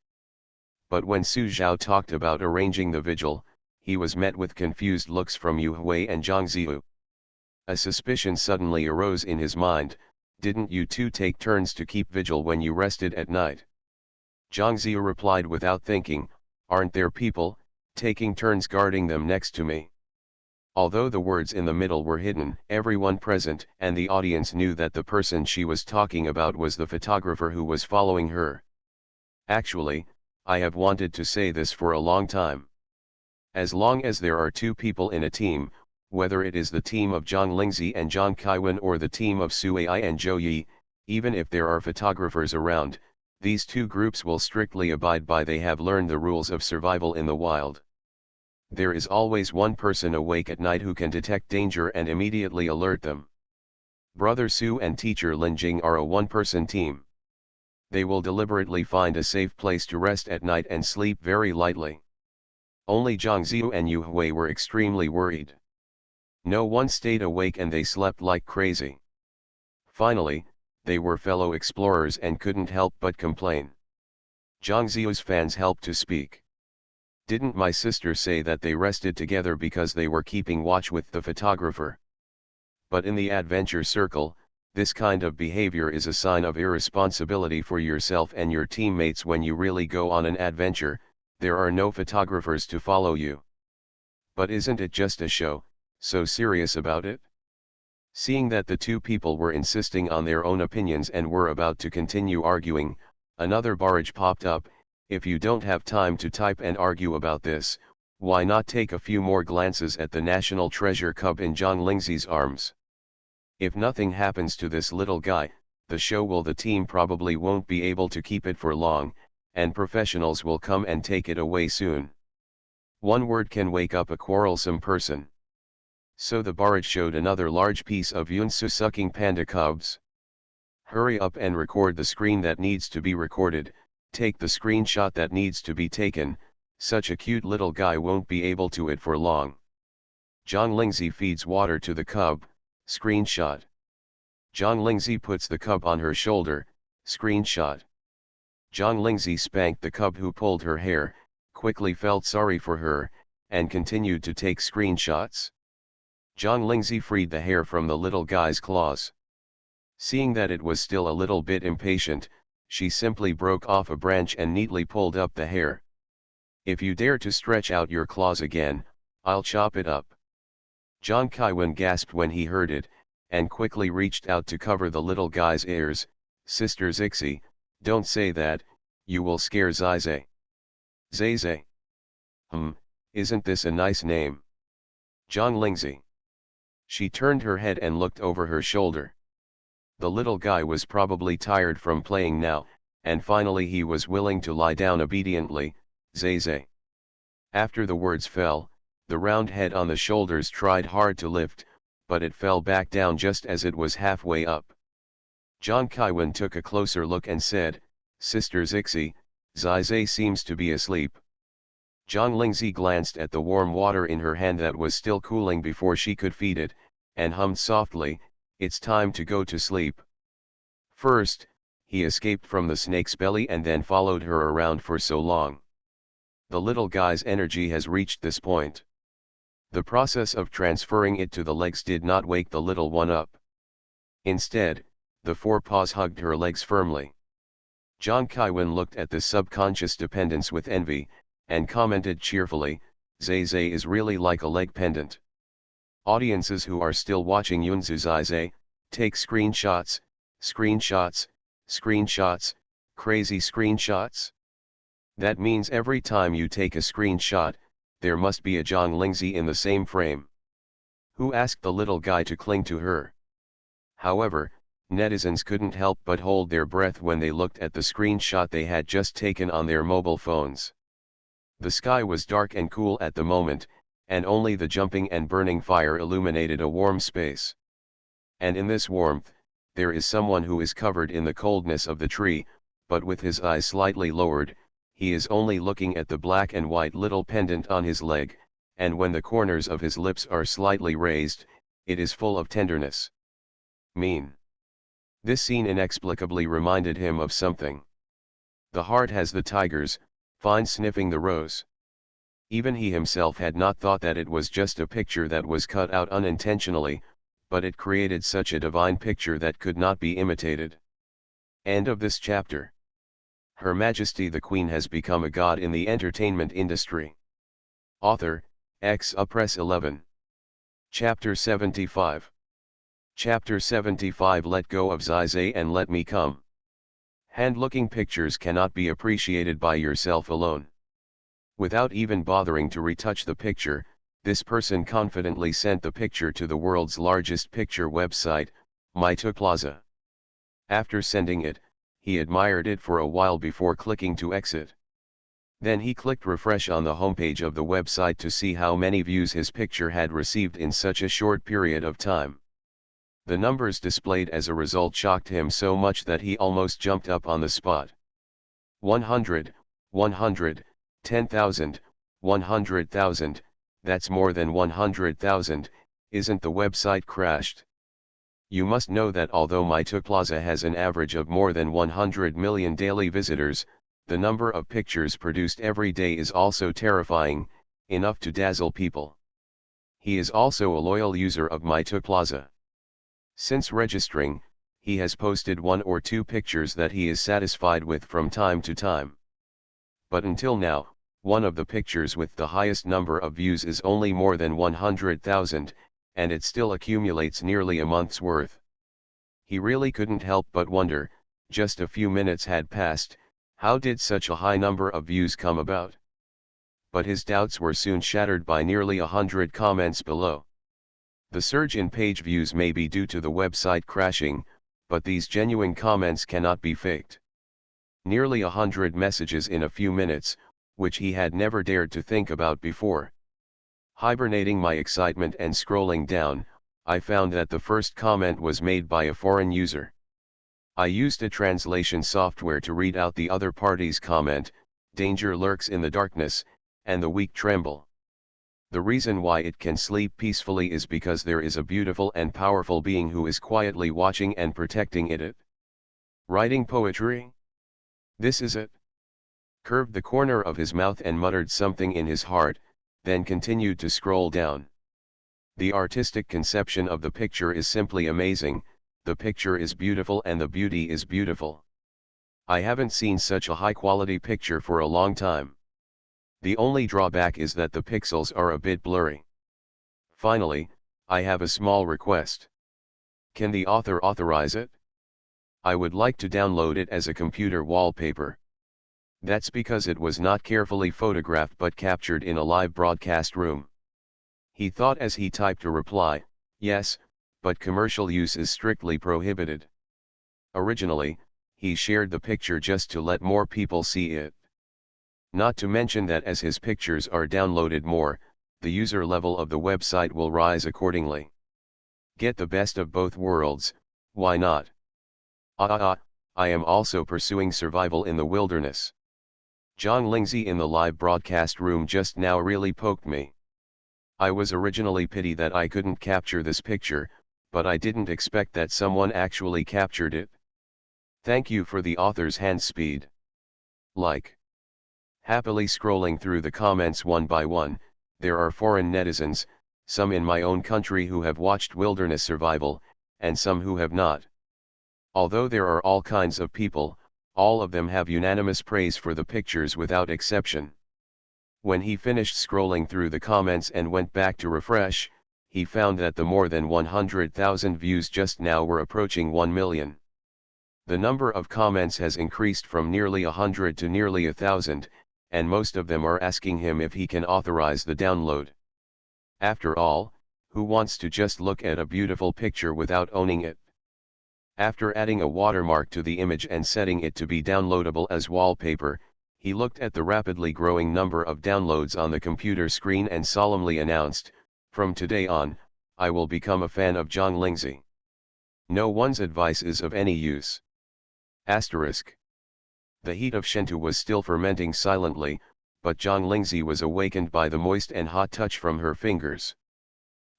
But when Su Zhao talked about arranging the vigil, he was met with confused looks from Yu Hui and Zhang Ziyu. A suspicion suddenly arose in his mind, didn't you two take turns to keep vigil when you rested at night? Zhang Ziyu replied without thinking, aren't there people, taking turns guarding them next to me? Although the words in the middle were hidden, everyone present and the audience knew that the person she was talking about was the photographer who was following her. Actually, I have wanted to say this for a long time. As long as there are 2 people in a team, whether it is the team of Zhang Lingzi and Zhang Kaiwan or the team of Su Ai and Zhou Yi, even if there are photographers around, these 2 groups will strictly abide by they have learned the rules of survival in the wild. There is always one person awake at night who can detect danger and immediately alert them. Brother Su and teacher Linjing are a one-person team. They will deliberately find a safe place to rest at night and sleep very lightly. Only Zhang Ziyu and Yu Hui were extremely worried. No one stayed awake and they slept like crazy. Finally, they were fellow explorers and couldn't help but complain. Zhang Ziyu's fans helped to speak. Didn't my sister say that they rested together because they were keeping watch with the photographer? But in the adventure circle, this kind of behavior is a sign of irresponsibility for yourself and your teammates. When you really go on an adventure, there are no photographers to follow you. But isn't it just a show, so serious about it? Seeing that the 2 people were insisting on their own opinions and were about to continue arguing, another barrage popped up. If you don't have time to type and argue about this, why not take a few more glances at the national treasure cub in Zhang Lingzi's arms? If nothing happens to this little guy, the team probably won't be able to keep it for long, and professionals will come and take it away soon. One word can wake up a quarrelsome person. So the barrage showed another large piece of Yunsu sucking panda cubs. Hurry up and record the screen that needs to be recorded. Take the screenshot that needs to be taken, such a cute little guy won't be able to it for long. Zhang Lingzi feeds water to the cub, screenshot. Zhang Lingzi puts the cub on her shoulder, screenshot. Zhang Lingzi spanked the cub who pulled her hair, quickly felt sorry for her, and continued to take screenshots. Zhang Lingzi freed the hair from the little guy's claws. Seeing that it was still a little bit impatient, she simply broke off a branch and neatly pulled up the hair. If you dare to stretch out your claws again, I'll chop it up. Zhang Kaiwan gasped when he heard it, and quickly reached out to cover the little guy's ears. Sister Zixi, don't say that, you will scare Zizai. Zizai. Isn't this a nice name? Zhang Lingzi. She turned her head and looked over her shoulder. The little guy was probably tired from playing now, and finally he was willing to lie down obediently. Zizai. After the words fell, the round head on the shoulders tried hard to lift, but it fell back down just as it was halfway up. Zhang Kaiwan took a closer look and said, Sister Zixi, Zizai seems to be asleep. Zhang Lingzi glanced at the warm water in her hand that was still cooling before she could feed it, and hummed softly, it's time to go to sleep. First, he escaped from the snake's belly and then followed her around for so long. The little guy's energy has reached this point. The process of transferring it to the legs did not wake the little one up. Instead, the 4 paws hugged her legs firmly. Zhang Kaiwan looked at this subconscious dependence with envy, and commented cheerfully, Zizai is really like a leg pendant. Audiences who are still watching Yunzu Zizai, take screenshots, Screenshots, screenshots, crazy screenshots? That means every time you take a screenshot, there must be a John Lingzi in the same frame. Who asked the little guy to cling to her? However, netizens couldn't help but hold their breath when they looked at the screenshot they had just taken on their mobile phones. The sky was dark and cool at the moment, and only the jumping and burning fire illuminated a warm space. And in this warmth, there is someone who is covered in the coldness of the tree, but with his eyes slightly lowered, he is only looking at the black and white little pendant on his leg, and when the corners of his lips are slightly raised, it is full of tenderness. Mean. This scene inexplicably reminded him of something. The heart has the tigers, fine sniffing the rose. Even he himself had not thought that it was just a picture that was cut out unintentionally, but it created such a divine picture that could not be imitated. End of this chapter. Her Majesty the Queen has become a god in the entertainment industry. Author, Press 11. Chapter 75. Chapter 75. Let go of Zizay and let me come. Hand-looking pictures cannot be appreciated by yourself alone. Without even bothering to retouch the picture, this person confidently sent the picture to the world's largest picture website, Majesty. After sending it, he admired it for a while before clicking to exit. Then he clicked refresh on the homepage of the website to see how many views his picture had received in such a short period of time. The numbers displayed as a result shocked him so much that he almost jumped up on the spot. 100, 100, 10,000, 100,000, that's more than 100,000, isn't the website crashed? You must know that although Majesty has an average of more than 100 million daily visitors, the number of pictures produced every day is also terrifying, enough to dazzle people. He is also a loyal user of Majesty. Since registering, he has posted 1 or 2 pictures that he is satisfied with from time to time. But until now, one of the pictures with the highest number of views is only more than 100,000, and it still accumulates nearly a month's worth. He really couldn't help but wonder, just a few minutes had passed, how did such a high number of views come about? But his doubts were soon shattered by nearly 100 comments below. The surge in page views may be due to the website crashing, but these genuine comments cannot be faked. Nearly 100 messages in a few minutes, which he had never dared to think about before. Hibernating my excitement and scrolling down, I found that the first comment was made by a foreign user. I used a translation software to read out the other party's comment: danger lurks in the darkness, and the weak tremble. The reason why it can sleep peacefully is because there is a beautiful and powerful being who is quietly watching and protecting it. Writing poetry? This is it. Curved the corner of his mouth and muttered something in his heart, then continued to scroll down. The artistic conception of the picture is simply amazing. The picture is beautiful and the beauty is beautiful. I haven't seen such a high-quality picture for a long time. The only drawback is that the pixels are a bit blurry. Finally, I have a small request. Can the author authorize it? I would like to download it as a computer wallpaper. That's because it was not carefully photographed but captured in a live broadcast room. He thought as he typed a reply, yes, but commercial use is strictly prohibited. Originally, he shared the picture just to let more people see it. Not to mention that as his pictures are downloaded more, the user level of the website will rise accordingly. Get the best of both worlds, why not? I am also pursuing survival in the wilderness. John Lingzi in the live broadcast room just now really poked me. I was originally pity that I couldn't capture this picture, but I didn't expect that someone actually captured it. Thank you for the author's hand speed. Like. Happily scrolling through the comments one by one, there are foreign netizens, some in my own country who have watched wilderness survival, and some who have not. Although there are all kinds of people, all of them have unanimous praise for the pictures without exception. When he finished scrolling through the comments and went back to refresh, he found that the more than 100,000 views just now were approaching 1 million. The number of comments has increased from nearly 100 to nearly 1,000, and most of them are asking him if he can authorize the download. After all, who wants to just look at a beautiful picture without owning it? After adding a watermark to the image and setting it to be downloadable as wallpaper, he looked at the rapidly growing number of downloads on the computer screen and solemnly announced, "From today on, I will become a fan of John Lindsay. No one's advice is of any use." Asterisk. The heat of Shentu was still fermenting silently, but John Lindsay was awakened by the moist and hot touch from her fingers.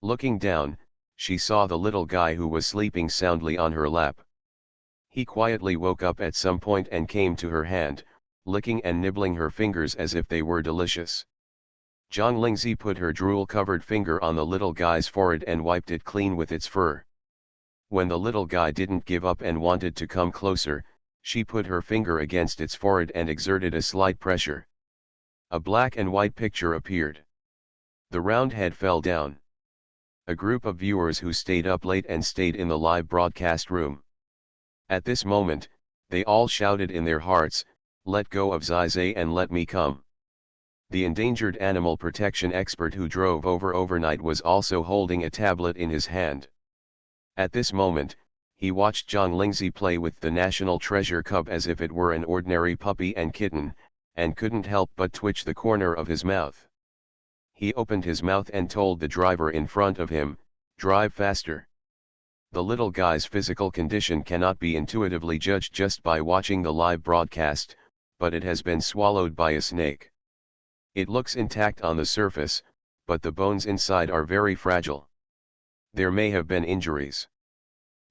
Looking down, she saw the little guy who was sleeping soundly on her lap. He quietly woke up at some point and came to her hand, licking and nibbling her fingers as if they were delicious. John Lindsay put her drool-covered finger on the little guy's forehead and wiped it clean with its fur. When the little guy didn't give up and wanted to come closer, she put her finger against its forehead and exerted a slight pressure. A black and white picture appeared. The round head fell down. A group of viewers who stayed up late and stayed in the live broadcast room. At this moment, they all shouted in their hearts, "Let go of Zizay and let me come." The endangered animal protection expert who drove over overnight was also holding a tablet in his hand. At this moment, he watched John Lindsay play with the National Treasure cub as if it were an ordinary puppy and kitten, and couldn't help but twitch the corner of his mouth. He opened his mouth and told the driver in front of him, "Drive faster." The little guy's physical condition cannot be intuitively judged just by watching the live broadcast, but it has been swallowed by a snake. It looks intact on the surface, but the bones inside are very fragile. There may have been injuries.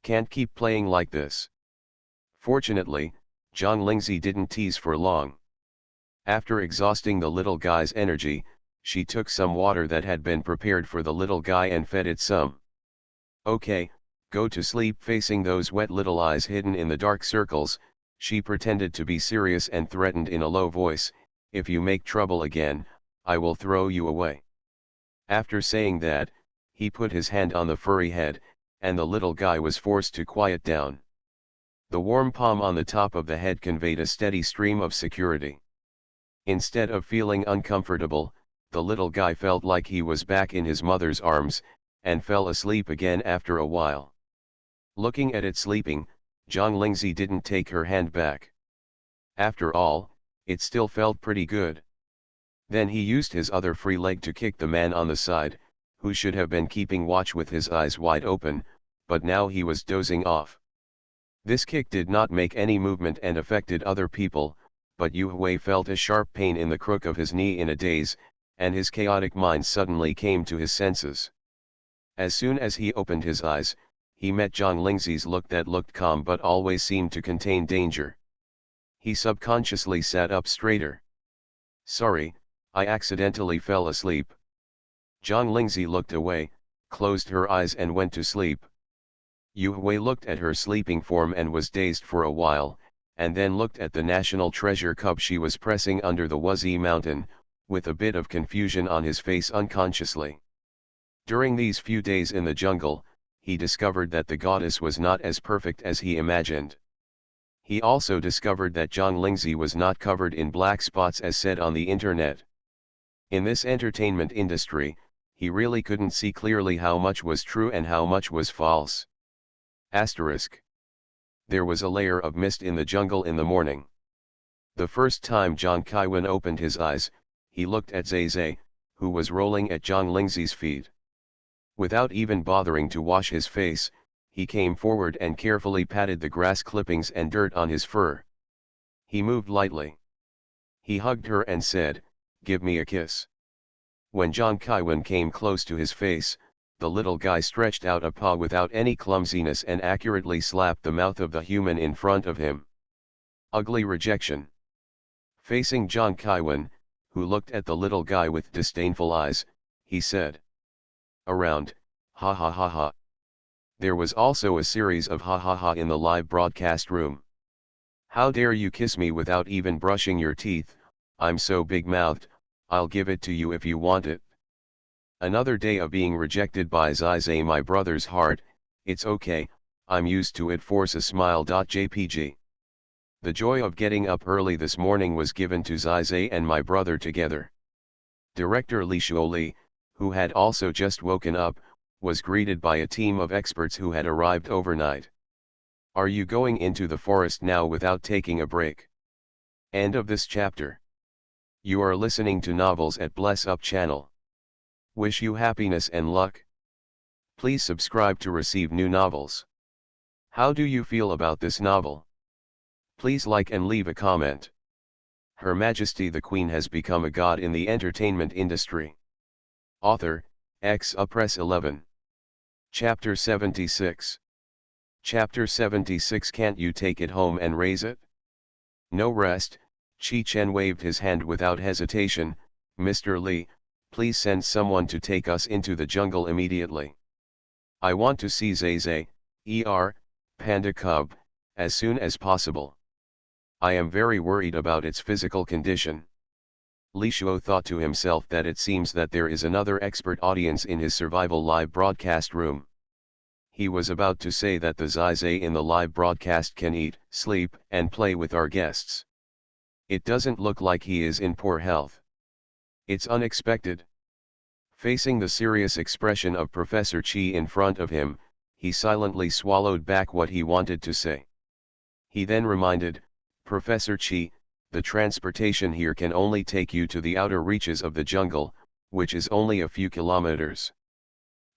Can't keep playing like this. Fortunately, John Lindsay didn't tease for long. After exhausting the little guy's energy, she took some water that had been prepared for the little guy and fed it some. "Okay, go to sleep." Facing those wet little eyes hidden in the dark circles, she pretended to be serious and threatened in a low voice, "If you make trouble again, I will throw you away." After saying that, he put his hand on the furry head, and the little guy was forced to quiet down. The warm palm on the top of the head conveyed a steady stream of security. Instead of feeling uncomfortable, the little guy felt like he was back in his mother's arms, and fell asleep again after a while. Looking at it sleeping, John Lindsay didn't take her hand back. After all, it still felt pretty good. Then he used his other free leg to kick the man on the side, who should have been keeping watch with his eyes wide open, but now he was dozing off. This kick did not make any movement and affected other people, but Yu Hui felt a sharp pain in the crook of his knee in a daze, and his chaotic mind suddenly came to his senses. As soon as he opened his eyes, he met John Lindsay's look that looked calm but always seemed to contain danger. He subconsciously sat up straighter. "Sorry, I accidentally fell asleep." John Lindsay looked away, closed her eyes and went to sleep. Yu Hui looked at her sleeping form and was dazed for a while, and then looked at the National Treasure cub she was pressing under the Wuzi mountain, with a bit of confusion on his face unconsciously. During these few days in the jungle, he discovered that the goddess was not as perfect as he imagined. He also discovered that John Lindsay was not covered in black spots as said on the internet. In this entertainment industry, he really couldn't see clearly how much was true and how much was false. Asterisk. There was a layer of mist in the jungle in the morning. The first time John Kaiwan opened his eyes, he looked at Zay, who was rolling at John Lindsay's feet. Without even bothering to wash his face, he came forward and carefully patted the grass clippings and dirt on his fur. He moved lightly. He hugged her and said, "Give me a kiss." When John Kaiwan came close to his face, the little guy stretched out a paw without any clumsiness and accurately slapped the mouth of the human in front of him. Ugly rejection. Facing John Kaiwan, who looked at the little guy with disdainful eyes, he said, "Around, ha ha ha ha." There was also a series of ha ha ha in the live broadcast room. "How dare you kiss me without even brushing your teeth? I'm so big-mouthed, I'll give it to you if you want it." Another day of being rejected by Zizay. "My brother's heart, it's okay, I'm used to it. Force a smile.jpg. The joy of getting up early this morning was given to Zizay and my brother together. Director Li Shuoli, who had also just woken up, was greeted by a team of experts who had arrived overnight. Are you going into the forest now without taking a break? End of this chapter. You are listening to Novels at Bless Up channel. Wish you happiness and luck. Please subscribe to receive new novels. How do you feel about this novel? Please like and leave a comment. Her Majesty the Queen has become a god in the entertainment industry. Author, Press 11. Chapter 76. Chapter 76. Can't you take it home and raise it? No rest. Chi Chen waved his hand without hesitation. Mr. Li, please send someone to take us into the jungle immediately. I want to see Zay, Panda Cub, as soon as possible. I am very worried about its physical condition. Li Shuo thought to himself that it seems that there is another expert audience in his survival live broadcast room. He was about to say that the Zizay in the live broadcast can eat, sleep, and play with our guests. It doesn't look like he is in poor health. It's unexpected. Facing the serious expression of Professor Chi in front of him, he silently swallowed back what he wanted to say. He then reminded, Professor Chi, the transportation here can only take you to the outer reaches of the jungle, which is only a few kilometers.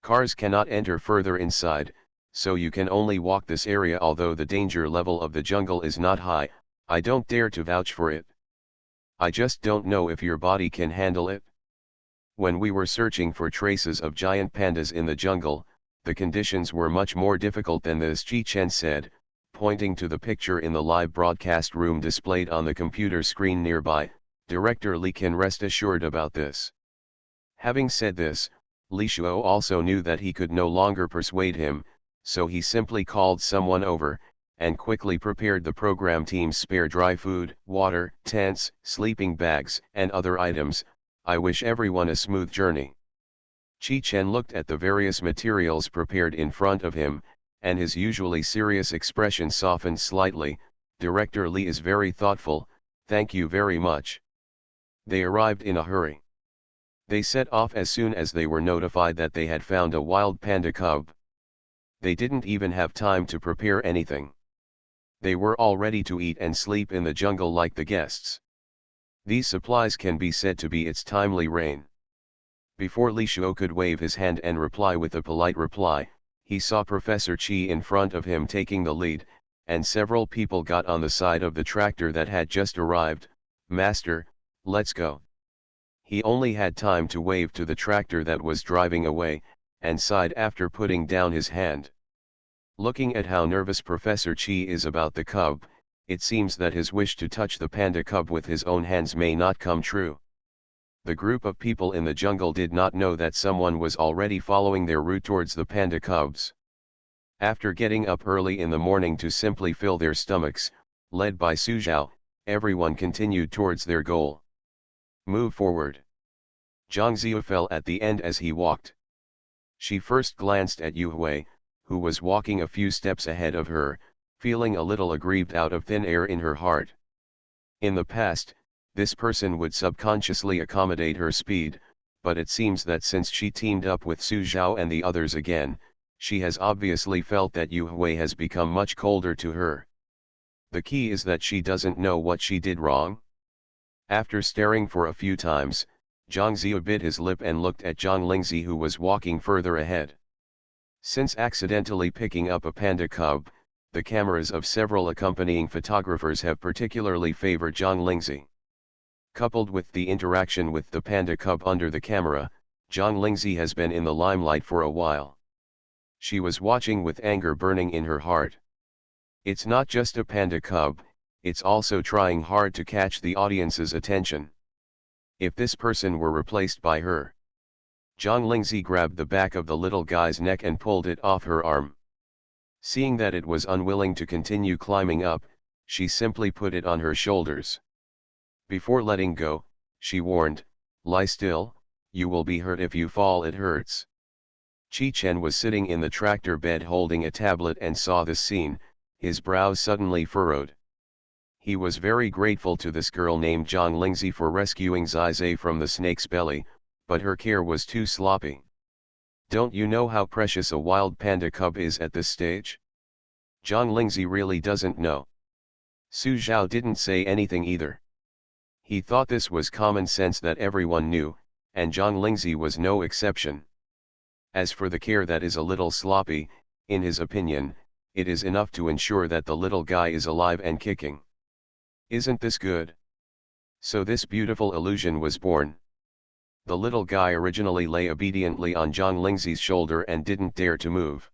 Cars cannot enter further inside, so you can only walk this area. Although the danger level of the jungle is not high, I don't dare to vouch for it. I just don't know if your body can handle it. When we were searching for traces of giant pandas in the jungle, the conditions were much more difficult than this, Chi Chen said, pointing to the picture in the live broadcast room displayed on the computer screen nearby. Director Li can rest assured about this. Having said this, Li Shuo also knew that he could no longer persuade him, so he simply called someone over, and quickly prepared the program team's spare dry food, water, tents, sleeping bags, and other items. I wish everyone a smooth journey. Chi Chen looked at the various materials prepared in front of him, and his usually serious expression softened slightly. Director Li is very thoughtful, thank you very much. They arrived in a hurry. They set off as soon as they were notified that they had found a wild panda cub. They didn't even have time to prepare anything. They were all ready to eat and sleep in the jungle like the guests. These supplies can be said to be its timely rain. Before Li Shuo could wave his hand and reply with a polite reply, he saw Professor Chi in front of him taking the lead, and several people got on the side of the tractor that had just arrived. Master, let's go. He only had time to wave to the tractor that was driving away, and sighed after putting down his hand. Looking at how nervous Professor Chi is about the cub, it seems that his wish to touch the panda cub with his own hands may not come true. The group of people in the jungle did not know that someone was already following their route towards the panda cubs. After getting up early in the morning to simply fill their stomachs, led by Su Zhao, everyone continued towards their goal. Move forward. Zhang Ziyu fell at the end as he walked. She first glanced at Yu Hui, who was walking a few steps ahead of her, feeling a little aggrieved out of thin air in her heart. In the past, this person would subconsciously accommodate her speed, but it seems that since she teamed up with Su Zhao and the others again, she has obviously felt that Yu Hui has become much colder to her. The key is that she doesn't know what she did wrong. After staring for a few times, Zhang Ziyu bit his lip and looked at Zhang Lingzi, who was walking further ahead. Since accidentally picking up a panda cub, the cameras of several accompanying photographers have particularly favored Zhang Lingzi. Coupled with the interaction with the panda cub under the camera, Zhang Lingzi has been in the limelight for a while. She was watching with anger burning in her heart. It's not just a panda cub, it's also trying hard to catch the audience's attention. If this person were replaced by her. Zhang Lingzi grabbed the back of the little guy's neck and pulled it off her arm. Seeing that it was unwilling to continue climbing up, she simply put it on her shoulders. Before letting go, she warned, "Lie still, you will be hurt if you fall, it hurts." Chi-Chen was sitting in the tractor bed holding a tablet and saw this scene, his brows suddenly furrowed. He was very grateful to this girl named Zhang Lingzi for rescuing Zai from the snake's belly, but her care was too sloppy. Don't you know how precious a wild panda cub is at this stage? Zhang Lingzi really doesn't know. Su Zhao didn't say anything either. He thought this was common sense that everyone knew, and Zhang Lingzi was no exception. As for the care that is a little sloppy, in his opinion, it is enough to ensure that the little guy is alive and kicking. Isn't this good? So this beautiful illusion was born. The little guy originally lay obediently on Zhang Lingzi's shoulder and didn't dare to move.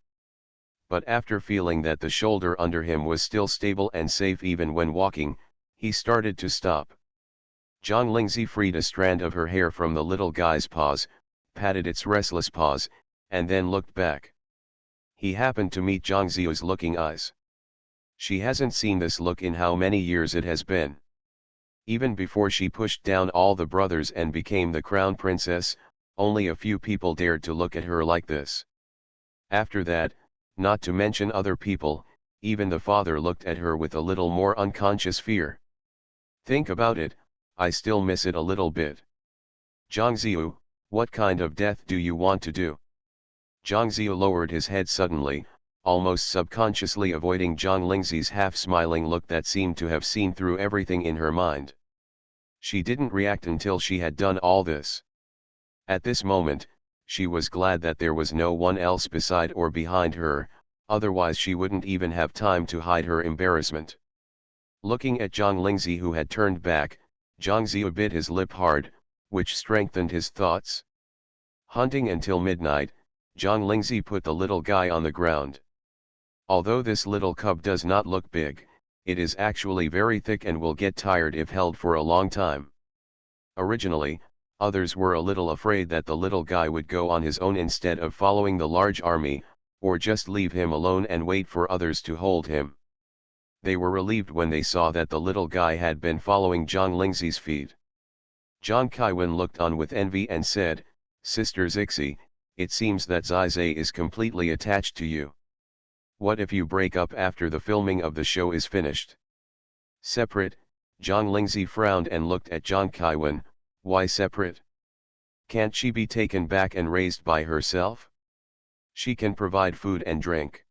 But after feeling that the shoulder under him was still stable and safe even when walking, he started to stop. Zhang Lingzi freed a strand of her hair from the little guy's paws, patted its restless paws, and then looked back. He happened to meet Zhang Ziyu's looking eyes. She hasn't seen this look in how many years it has been. Even before she pushed down all the brothers and became the crown princess, only a few people dared to look at her like this. After that, not to mention other people, even the father looked at her with a little more unconscious fear. Think about it, I still miss it a little bit. Zhang Ziyu, what kind of death do you want to do? Zhang Ziyu lowered his head suddenly, almost subconsciously avoiding Zhang Lingzi's half-smiling look that seemed to have seen through everything in her mind. She didn't react until she had done all this. At this moment, she was glad that there was no one else beside or behind her, otherwise she wouldn't even have time to hide her embarrassment. Looking at Zhang Lingzi who had turned back, Zhang Ziyu bit his lip hard, which strengthened his thoughts. Hunting until midnight, Zhang Lingzi put the little guy on the ground. Although this little cub does not look big, it is actually very thick and will get tired if held for a long time. Originally, others were a little afraid that the little guy would go on his own instead of following the large army, or just leave him alone and wait for others to hold him. They were relieved when they saw that the little guy had been following Zhang Lingzi's feet. Zhang Kaiwen looked on with envy and said, "Sister Zixi, it seems that Zai is completely attached to you. What if you break up after the filming of the show is finished?" "Separate?" Zhang Lingzi frowned and looked at Zhang Kaiwen. "Why separate? Can't she be taken back and raised by herself? She can provide food and drink.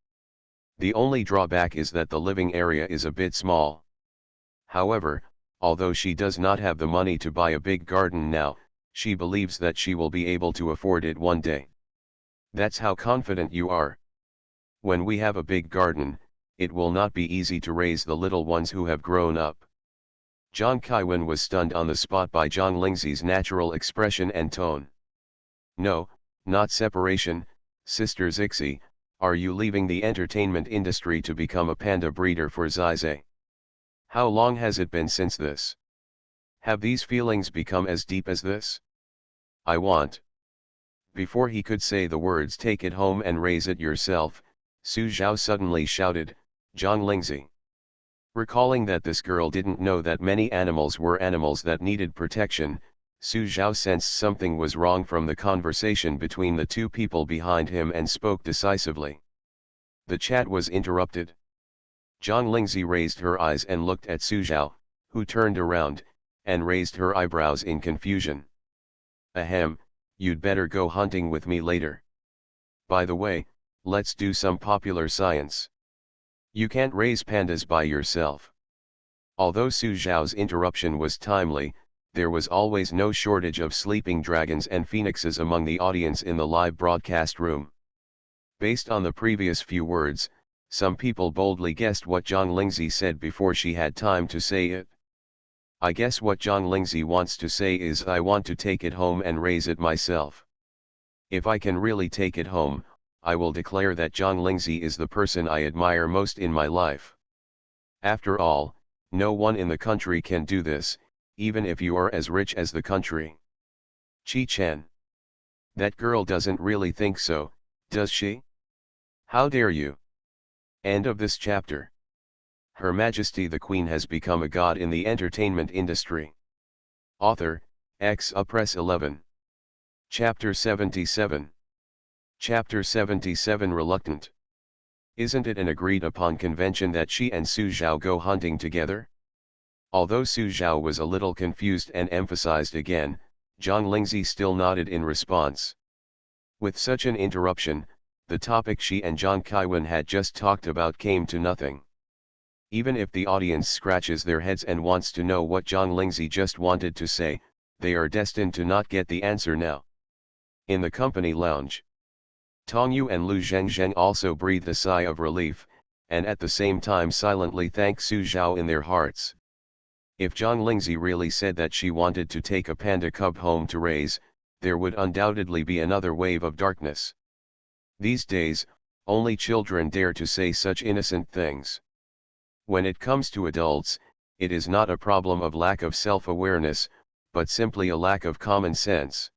The only drawback is that the living area is a bit small. However, although she does not have the money to buy a big garden now, she believes that she will be able to afford it one day." "That's how confident you are. When we have a big garden, it will not be easy to raise the little ones who have grown up." Zhang Kaiwen was stunned on the spot by Zhang Lingzi's natural expression and tone. "No, not separation, Sister Zixi, are you leaving the entertainment industry to become a panda breeder for Zai? How long has it been since this? Have these feelings become as deep as this? I want." Before he could say the words "take it home and raise it yourself," Su Zhao suddenly shouted, "Zhang Lingzi." Recalling that this girl didn't know that many animals were animals that needed protection, Su Zhao sensed something was wrong from the conversation between the two people behind him and spoke decisively. The chat was interrupted. Zhang Lingzi raised her eyes and looked at Su Zhao, who turned around, and raised her eyebrows in confusion. "Ahem, you'd better go hunting with me later. By the way, let's do some popular science. You can't raise pandas by yourself." Although Su Zhao's interruption was timely, there was always no shortage of sleeping dragons and phoenixes among the audience in the live broadcast room. Based on the previous few words, some people boldly guessed what Zhang Lingzi said before she had time to say it. "I guess what Zhang Lingzi wants to say is I want to take it home and raise it myself. If I can really take it home, I will declare that Zhang Lingzi is the person I admire most in my life. After all, no one in the country can do this, even if you are as rich as the country." "Chi-Chen. That girl doesn't really think so, does she? How dare you?" End of this chapter. Her Majesty the Queen has become a god in the entertainment industry. Author, X. Press 11. Chapter 77. Chapter 77 Reluctant. Isn't it an agreed upon convention that she and Su Zhao go hunting together? Although Su Zhao was a little confused and emphasized again, Zhang Lingzi still nodded in response. With such an interruption, the topic she and Zhang Kaiwen had just talked about came to nothing. Even if the audience scratches their heads and wants to know what Zhang Lingzi just wanted to say, they are destined to not get the answer now. In the company lounge, Tong Yu and Lu Zhengzheng also breathed a sigh of relief, and at the same time silently thanked Su Zhao in their hearts. If Zhang Lingzi really said that she wanted to take a panda cub home to raise, there would undoubtedly be another wave of darkness. These days, only children dare to say such innocent things. When it comes to adults, it is not a problem of lack of self-awareness, but simply a lack of common sense.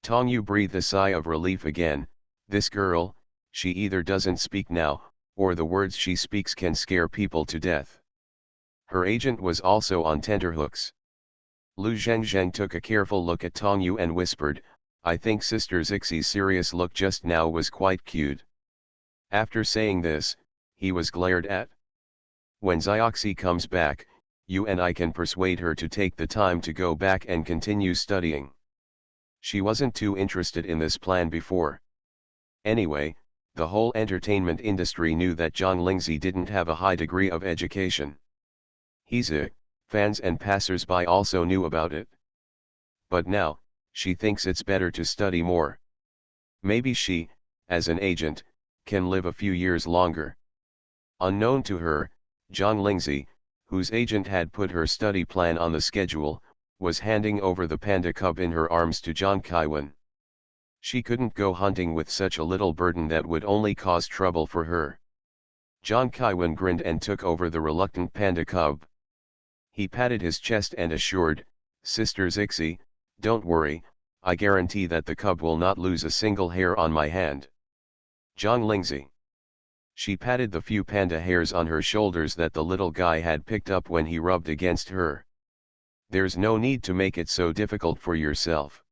Tong Yu breathed a sigh of relief again. This girl, she either doesn't speak now, or the words she speaks can scare people to death. Her agent was also on tenterhooks. Lu Zhengzheng took a careful look at Tong Yu and whispered, "I think Sister Xixi's serious look just now was quite cute." After saying this, he was glared at. "When Xioxi comes back, you and I can persuade her to take the time to go back and continue studying." She wasn't too interested in this plan before. Anyway, the whole entertainment industry knew that Zhang Lingzi didn't have a high degree of education. Fans and passers-by also knew about it. But now, she thinks it's better to study more. Maybe she, as an agent, can live a few years longer. Unknown to her, Zhang Lingzi, whose agent had put her study plan on the schedule, was handing over the panda cub in her arms to Zhang Kaiwen. She couldn't go hunting with such a little burden that would only cause trouble for her. Zhang Kaiwen grinned and took over the reluctant panda cub. He patted his chest and assured, "Sister Zixi, don't worry, I guarantee that the cub will not lose a single hair on my hand." Zhang Lingzi. She patted the few panda hairs on her shoulders that the little guy had picked up when he rubbed against her. "There's no need to make it so difficult for yourself.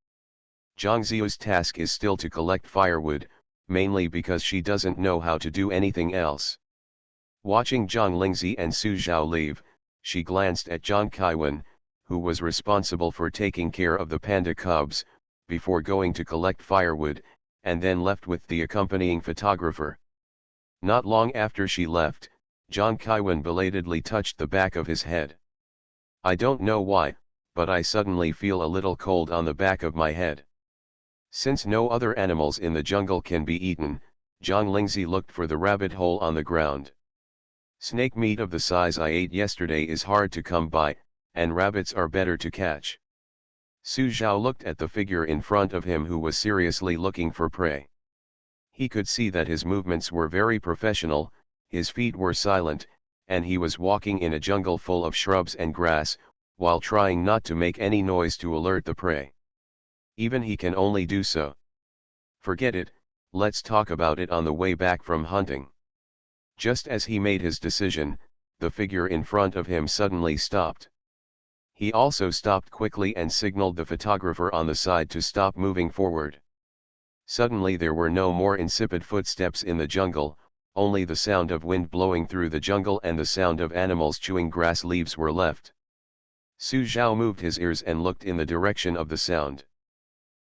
Zhang Xiu's task is still to collect firewood, mainly because she doesn't know how to do anything else." Watching Zhang Lingzi and Su Zhao leave, she glanced at Zhang Kaiwen, who was responsible for taking care of the panda cubs, before going to collect firewood, and then left with the accompanying photographer. Not long after she left, Zhang Kaiwen belatedly touched the back of his head. "I don't know why, but I suddenly feel a little cold on the back of my head." Since no other animals in the jungle can be eaten, Zhang Lingzi looked for the rabbit hole on the ground. "Snake meat of the size I ate yesterday is hard to come by, and rabbits are better to catch." Su Zhao looked at the figure in front of him who was seriously looking for prey. He could see that his movements were very professional, his feet were silent, and he was walking in a jungle full of shrubs and grass, while trying not to make any noise to alert the prey. Even he can only do so. "Forget it, let's talk about it on the way back from hunting." Just as he made his decision, the figure in front of him suddenly stopped. He also stopped quickly and signaled the photographer on the side to stop moving forward. Suddenly there were no more insipid footsteps in the jungle, only the sound of wind blowing through the jungle and the sound of animals chewing grass leaves were left. Su Zhao moved his ears and looked in the direction of the sound.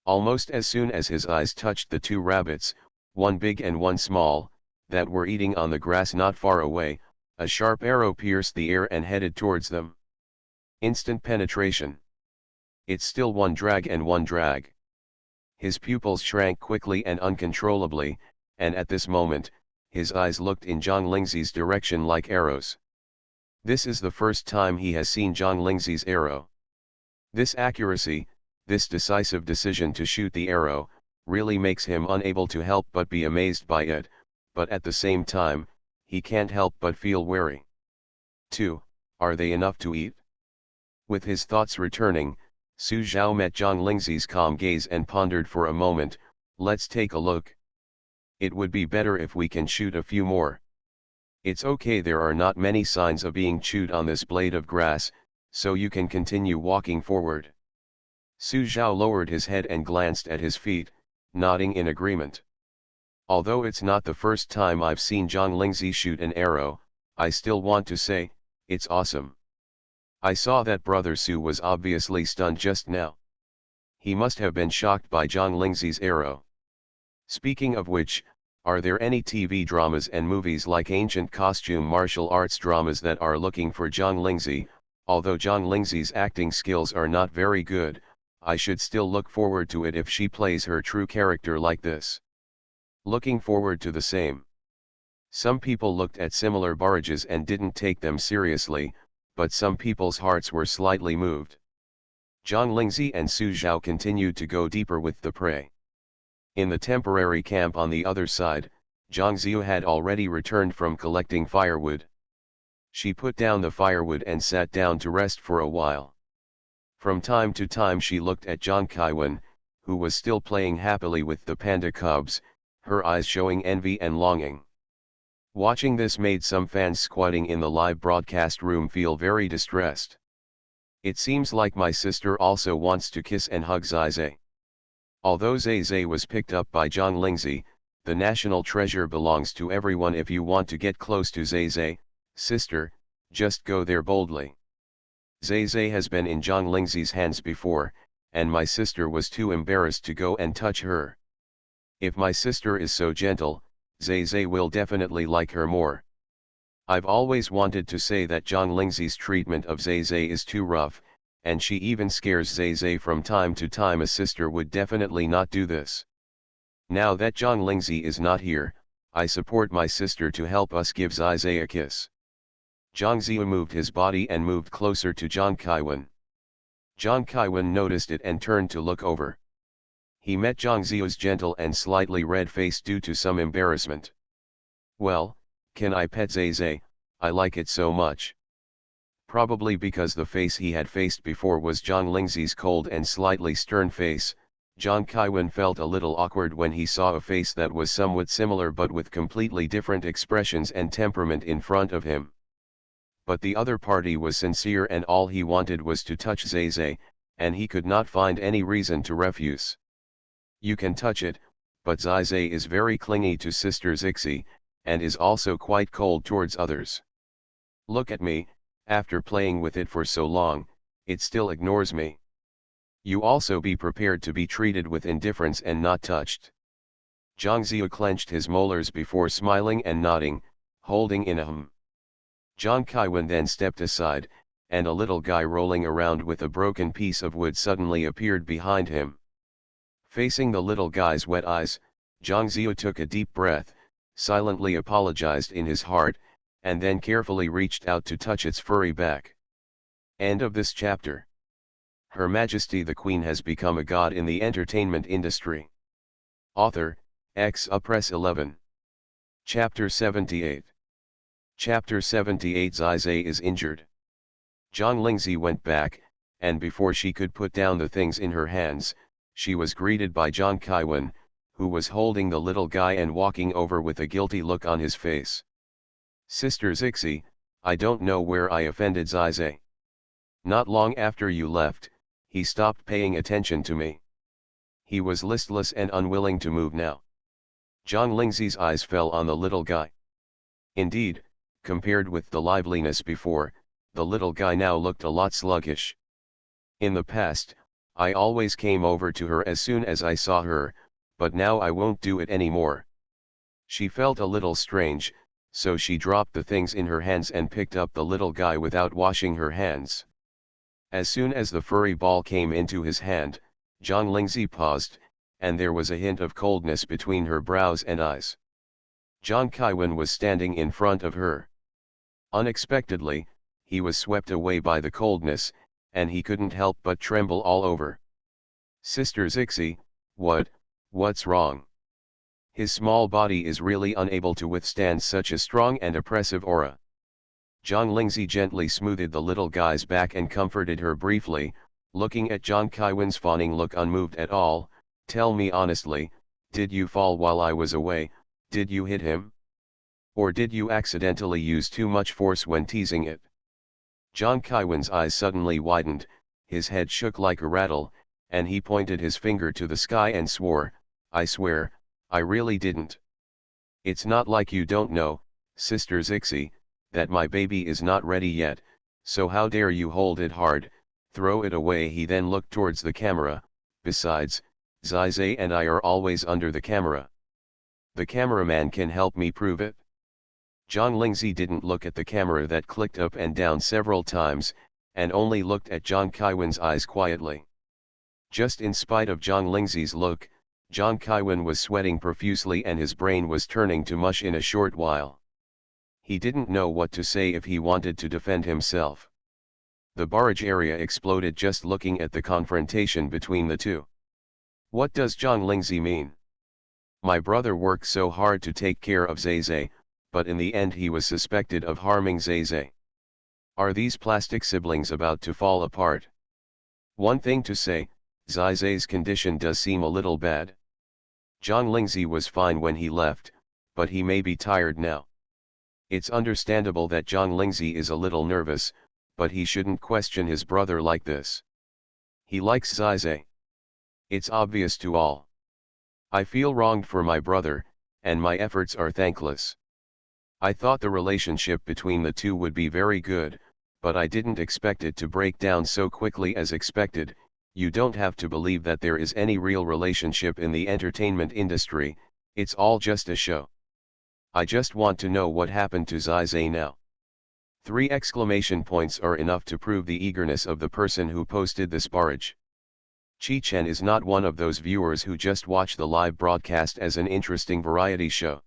Almost as soon as his eyes touched the two rabbits, one big and one small, that were eating on the grass not far away, a sharp arrow pierced the air and headed towards them. Instant penetration. It's still one drag and one drag. His pupils shrank quickly and uncontrollably, and at this moment, his eyes looked in Zhang Lingzi's direction like arrows. This is the first time he has seen Zhang Lingzi's arrow. This accuracy, this decisive decision to shoot the arrow, really makes him unable to help but be amazed by it, but at the same time, he can't help but feel wary. 2. Are they enough to eat? With his thoughts returning, Su Zhao met Zhang Lingzi's calm gaze and pondered for a moment. "Let's take a look. It would be better if we can shoot a few more. It's okay, there are not many signs of being chewed on this blade of grass, so you can continue walking forward." Su Zhao lowered his head and glanced at his feet, nodding in agreement. Although it's not the first time I've seen Zhang Lingzi shoot an arrow, I still want to say, it's awesome. I saw that Brother Su was obviously stunned just now. He must have been shocked by Zhang Lingzi's arrow. Speaking of which, are there any TV dramas and movies like ancient costume martial arts dramas that are looking for Zhang Lingzi? Although Zhang Lingzi's acting skills are not very good, I should still look forward to it if she plays her true character like this. Looking forward to the same. Some people looked at similar barrages and didn't take them seriously, but some people's hearts were slightly moved. Zhang Lingzi and Su Zhao continued to go deeper with the prey. In the temporary camp on the other side, Zhang Ziyu had already returned from collecting firewood. She put down the firewood and sat down to rest for a while. From time to time she looked at Zhang Kaiwen, who was still playing happily with the panda cubs, her eyes showing envy and longing. Watching this made some fans squatting in the live broadcast room feel very distressed. It seems like my sister also wants to kiss and hug Zai. Although Zai was picked up by Zhang Lingzi, the national treasure belongs to everyone. If you want to get close to Zai, sister, just go there boldly. Zai has been in Zhang Lingzi's hands before, and my sister was too embarrassed to go and touch her. If my sister is so gentle, Zai will definitely like her more. I've always wanted to say that Zhang Lingzi's treatment of Zai is too rough, and she even scares Zai from time to time. A sister would definitely not do this. Now that Zhang Lingzi is not here, I support my sister to help us give Zai a kiss. Zhang Ziyu moved his body and moved closer to Zhang Kaiwen. Zhang Kaiwen noticed it and turned to look over. He met Zhang Ziyu's gentle and slightly red face due to some embarrassment. Well, can I pet Zai? I like it so much. Probably because the face he had faced before was Zhang Lingzi's cold and slightly stern face, Zhang Kaiwen felt a little awkward when he saw a face that was somewhat similar but with completely different expressions and temperament in front of him. But the other party was sincere and all he wanted was to touch Zai, and he could not find any reason to refuse. You can touch it, but Zai is very clingy to Sister Zixi, and is also quite cold towards others. Look at me, after playing with it for so long, it still ignores me. You also be prepared to be treated with indifference and not touched. Zhang Ziyu clenched his molars before smiling and nodding, holding in a hum. Zhang Kaiwen then stepped aside, and a little guy rolling around with a broken piece of wood suddenly appeared behind him. Facing the little guy's wet eyes, Zhang Ziyu took a deep breath, silently apologized in his heart, and then carefully reached out to touch its furry back. End of this chapter. Her Majesty the Queen has become a god in the entertainment industry. Author, Press 11. Chapter 78. Chapter 78. Zai is injured. Zhang Lingzi went back, and before she could put down the things in her hands, she was greeted by Zhang Kaiwen, who was holding the little guy and walking over with a guilty look on his face. Sister Zixi, I don't know where I offended Zai. Not long after you left, he stopped paying attention to me. He was listless and unwilling to move now. Zhang Lingzi's eyes fell on the little guy. Indeed, compared with the liveliness before, the little guy now looked a lot sluggish. In the past, I always came over to her as soon as I saw her, but now I won't do it anymore. She felt a little strange, so she dropped the things in her hands and picked up the little guy without washing her hands. As soon as the furry ball came into his hand, Zhang Lingzi paused, and there was a hint of coldness between her brows and eyes. Zhang Kaiwen was standing in front of her. Unexpectedly, he was swept away by the coldness, and he couldn't help but tremble all over. Sister Zixi, what's wrong? His small body is really unable to withstand such a strong and oppressive aura. Zhang Lingzi gently smoothed the little guy's back and comforted her briefly, looking at Zhang Kaiwen's fawning look unmoved at all. Tell me honestly, did you fall while I was away? Did you hit him? Or did you accidentally use too much force when teasing it? Zhang Kaiwen's eyes suddenly widened, his head shook like a rattle, and he pointed his finger to the sky and swore, I swear, I really didn't. It's not like you don't know, Sister Zixi, that my baby is not ready yet, so how dare you hold it hard, throw it away. He then looked towards the camera. Besides, Zizai and I are always under the camera. The cameraman can help me prove it. Zhang Lingzi didn't look at the camera that clicked up and down several times, and only looked at Zhang Kaiwen's eyes quietly. Just in spite of Zhang Lingzi's look, Zhang Kaiwen was sweating profusely and his brain was turning to mush in a short while. He didn't know what to say if he wanted to defend himself. The barrage area exploded just looking at the confrontation between the two. What does Zhang Lingzi mean? My brother worked so hard to take care of Zizai, but in the end he was suspected of harming Zizai. Are these plastic siblings about to fall apart? One thing to say, Zizai's condition does seem a little bad. Zhang Lingzi was fine when he left, but he may be tired now. It's understandable that Zhang Lingzi is a little nervous, but he shouldn't question his brother like this. He likes Zizai. It's obvious to all. I feel wronged for my brother, and my efforts are thankless. I thought the relationship between the two would be very good, but I didn't expect it to break down so quickly as expected. You don't have to believe that there is any real relationship in the entertainment industry, it's all just a show. I just want to know what happened to Zizai now. 3 exclamation points are enough to prove the eagerness of the person who posted this barrage. Chi Chen is not one of those viewers who just watch the live broadcast as an interesting variety show.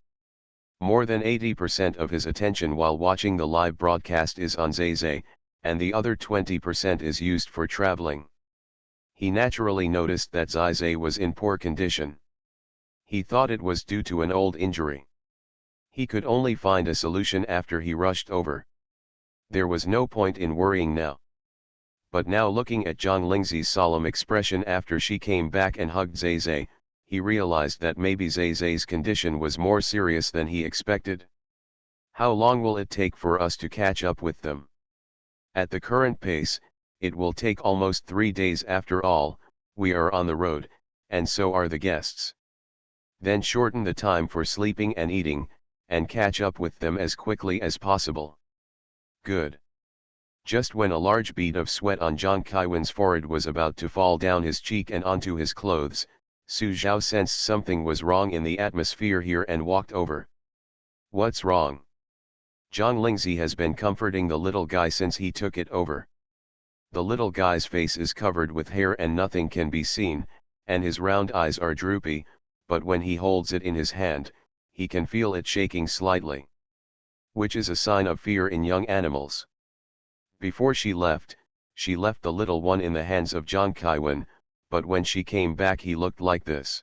More than 80% of his attention while watching the live broadcast is on Zizai, and the other 20% is used for traveling. He naturally noticed that Zizai was in poor condition. He thought it was due to an old injury. He could only find a solution after he rushed over. There was no point in worrying now. But now looking at Zhang Lingzi's solemn expression after she came back and hugged Zizai, he realized that maybe Zizai's condition was more serious than he expected. How long will it take for us to catch up with them? At the current pace, it will take almost 3 days. After all, we are on the road, and so are the guests. Then shorten the time for sleeping and eating, and catch up with them as quickly as possible. Good. Just when a large bead of sweat on Zhang Kaiwen's forehead was about to fall down his cheek and onto his clothes, Su Zhao sensed something was wrong in the atmosphere here and walked over. What's wrong? Zhang Lingzi has been comforting the little guy since he took it over. The little guy's face is covered with hair and nothing can be seen, and his round eyes are droopy, but when he holds it in his hand, he can feel it shaking slightly. Which is a sign of fear in young animals. Before she left the little one in the hands of Zhang Kaiwen, but when she came back he looked like this.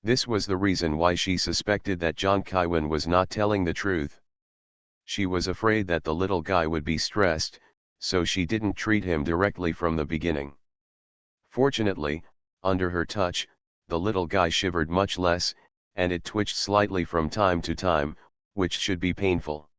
This was the reason why she suspected that Zhang Kaiwen was not telling the truth. She was afraid that the little guy would be stressed, so she didn't treat him directly from the beginning. Fortunately, under her touch, the little guy shivered much less, and it twitched slightly from time to time, which should be painful.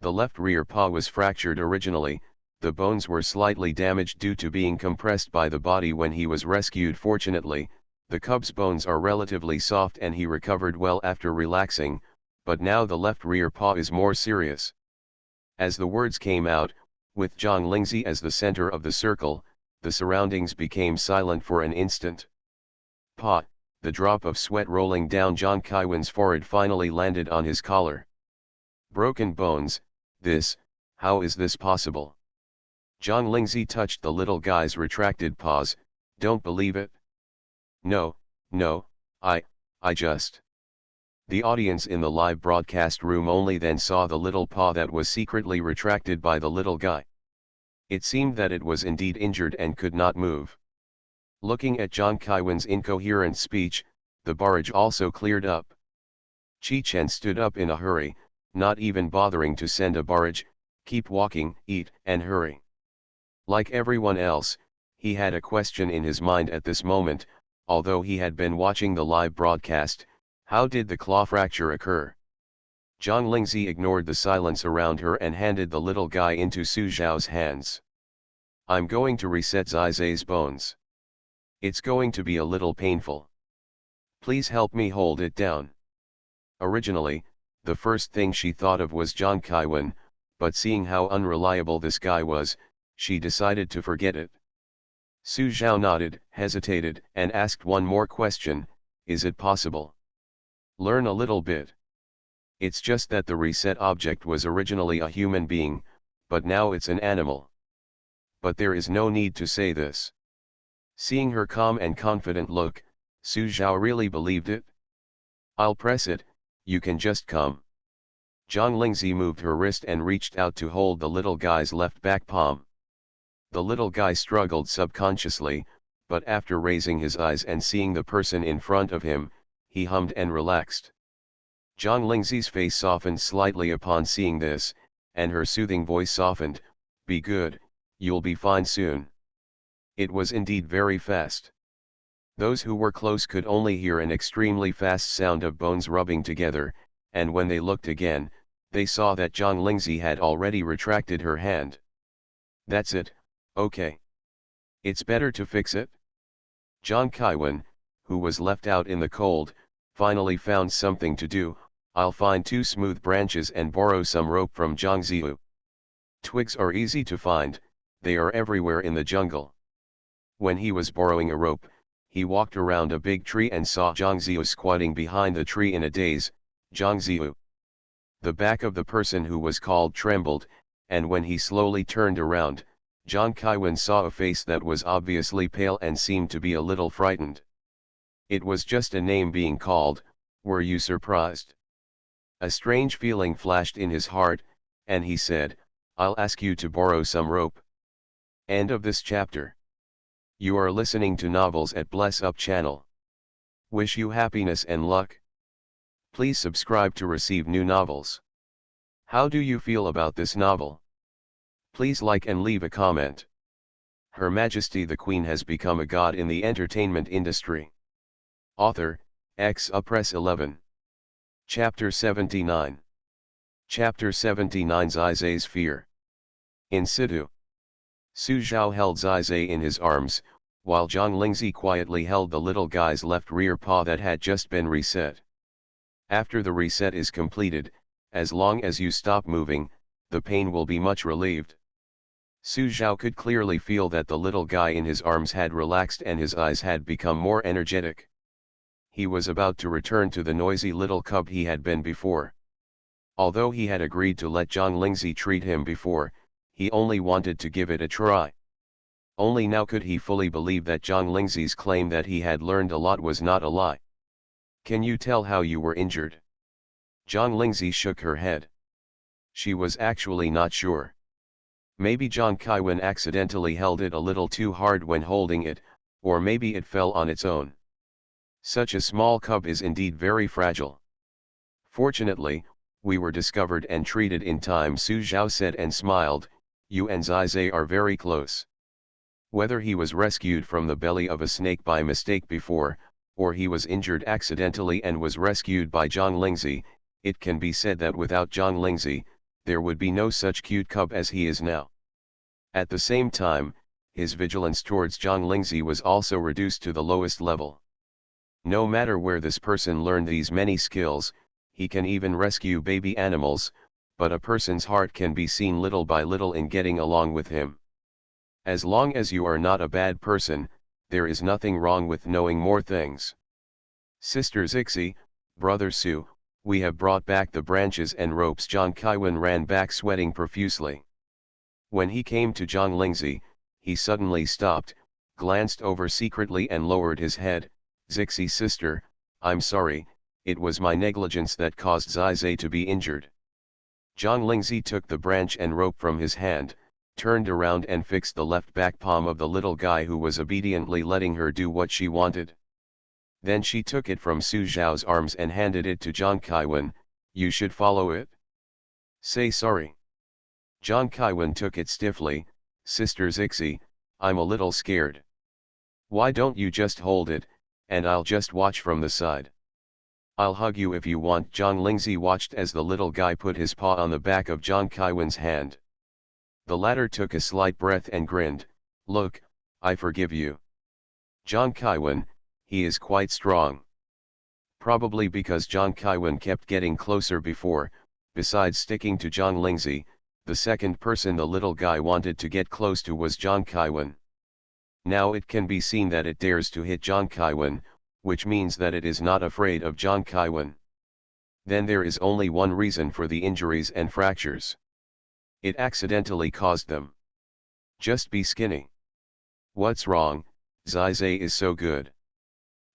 The left rear paw was fractured originally, the bones were slightly damaged due to being compressed by the body when he was rescued. Fortunately, the cub's bones are relatively soft and he recovered well after relaxing, but now the left rear paw is more serious. As the words came out, with Zhang Lingzi as the center of the circle, the surroundings became silent for an instant. Pa, the drop of sweat rolling down Zhang Kaiwen's forehead finally landed on his collar. Broken bones, how is this possible? Zhang Lingzi touched the little guy's retracted paws. Don't believe it? No, I just. The audience in the live broadcast room only then saw the little paw that was secretly retracted by the little guy. It seemed that it was indeed injured and could not move. Looking at Zhang Kaiwen's incoherent speech, the barrage also cleared up. Chi Chen stood up in a hurry, not even bothering to send a barrage. Keep walking, eat, and hurry. Like everyone else, he had a question in his mind at this moment, although he had been watching the live broadcast. How did the claw fracture occur? Zhang Lingzi ignored the silence around her and handed the little guy into Su Zhao's hands. I'm going to reset Zizai's bones. It's going to be a little painful. Please help me hold it down. Originally, the first thing she thought of was John Kaiwan, but seeing how unreliable this guy was, she decided to forget it. Su Zhao nodded, hesitated, and asked one more question, is it possible? Learn a little bit. It's just that the reset object was originally a human being, but now it's an animal. But there is no need to say this. Seeing her calm and confident look, Su Zhao really believed it. I'll press it, you can just come. Zhang Lingzi moved her wrist and reached out to hold the little guy's left back palm. The little guy struggled subconsciously, but after raising his eyes and seeing the person in front of him, he hummed and relaxed. Zhang Lingzi's face softened slightly upon seeing this, and her soothing voice softened, be good, you'll be fine soon. It was indeed very fast. Those who were close could only hear an extremely fast sound of bones rubbing together, and when they looked again, they saw that Zhang Lingzi had already retracted her hand. That's it, okay. It's better to fix it. Zhang Kaiwan, who was left out in the cold, finally found something to do. I'll find 2 smooth branches and borrow some rope from Zhang Ziyu. Twigs are easy to find, they are everywhere in the jungle. When he was borrowing a rope, he walked around a big tree and saw Zhang Ziyu squatting behind the tree in a daze. Zhang Ziyu. The back of the person who was called trembled, and when he slowly turned around, Zhang Kaiwan saw a face that was obviously pale and seemed to be a little frightened. It was just a name being called, were you surprised? A strange feeling flashed in his heart, and he said, I'll ask you to borrow some rope. End of this chapter. You are listening to Novels at Bless Up channel. Wish you happiness and luck. Please subscribe to receive new novels. How do you feel about this novel? Please like and leave a comment. Her Majesty the Queen has become a god in the entertainment industry. Author, Press 11. Chapter 79. Chapter 79 Zai's Fear. In situ. Su Zhao held Zai in his arms, while Zhang Lingzi quietly held the little guy's left rear paw that had just been reset. After the reset is completed, as long as you stop moving, the pain will be much relieved. Su Zhao could clearly feel that the little guy in his arms had relaxed and his eyes had become more energetic. He was about to return to the noisy little cub he had been before. Although he had agreed to let Zhang Lingzi treat him before, he only wanted to give it a try. Only now could he fully believe that Zhang Lingzi's claim that he had learned a lot was not a lie. Can you tell how you were injured? Zhang Lingzi shook her head. She was actually not sure. Maybe Zhang Kaiwan accidentally held it a little too hard when holding it, or maybe it fell on its own. Such a small cub is indeed very fragile. Fortunately, we were discovered and treated in time, Su Zhao said and smiled. You and Zai are very close. Whether he was rescued from the belly of a snake by mistake before, or he was injured accidentally and was rescued by Zhang Lingzi, it can be said that without Zhang Lingzi, there would be no such cute cub as he is now. At the same time, his vigilance towards Zhang Lingzi was also reduced to the lowest level. No matter where this person learned these many skills, he can even rescue baby animals, but a person's heart can be seen little by little in getting along with him. As long as you are not a bad person, there is nothing wrong with knowing more things. Sister Zixi, Brother Su, we have brought back the branches and ropes. Zhang Kaiwan ran back sweating profusely. When he came to Zhang Lingzi, he suddenly stopped, glanced over secretly and lowered his head. Zixi sister, I'm sorry, it was my negligence that caused Zai to be injured. Zhang Lingzi took the branch and rope from his hand, turned around and fixed the left back palm of the little guy who was obediently letting her do what she wanted. Then she took it from Su Zhao's arms and handed it to Zhang Kaiwan. You should follow it. Say sorry. Zhang Kaiwan took it stiffly. Sister Zixi, I'm a little scared. Why don't you just hold it, and I'll just watch from the side. I'll hug you if you want. Zhang Lingzi watched as the little guy put his paw on the back of Zhang Kaiwan's hand. The latter took a slight breath and grinned. Look, I forgive you. Zhang Kaiwan, he is quite strong. Probably because Zhang Kaiwen kept getting closer before, besides sticking to Zhang Lingzi, the second person the little guy wanted to get close to was Zhang Kaiwen. Now it can be seen that it dares to hit Zhang Kaiwen, which means that it is not afraid of Zhang Kaiwen. Then there is only one reason for the injuries and fractures. It accidentally caused them. Just be skinny. What's wrong? Zai is so good.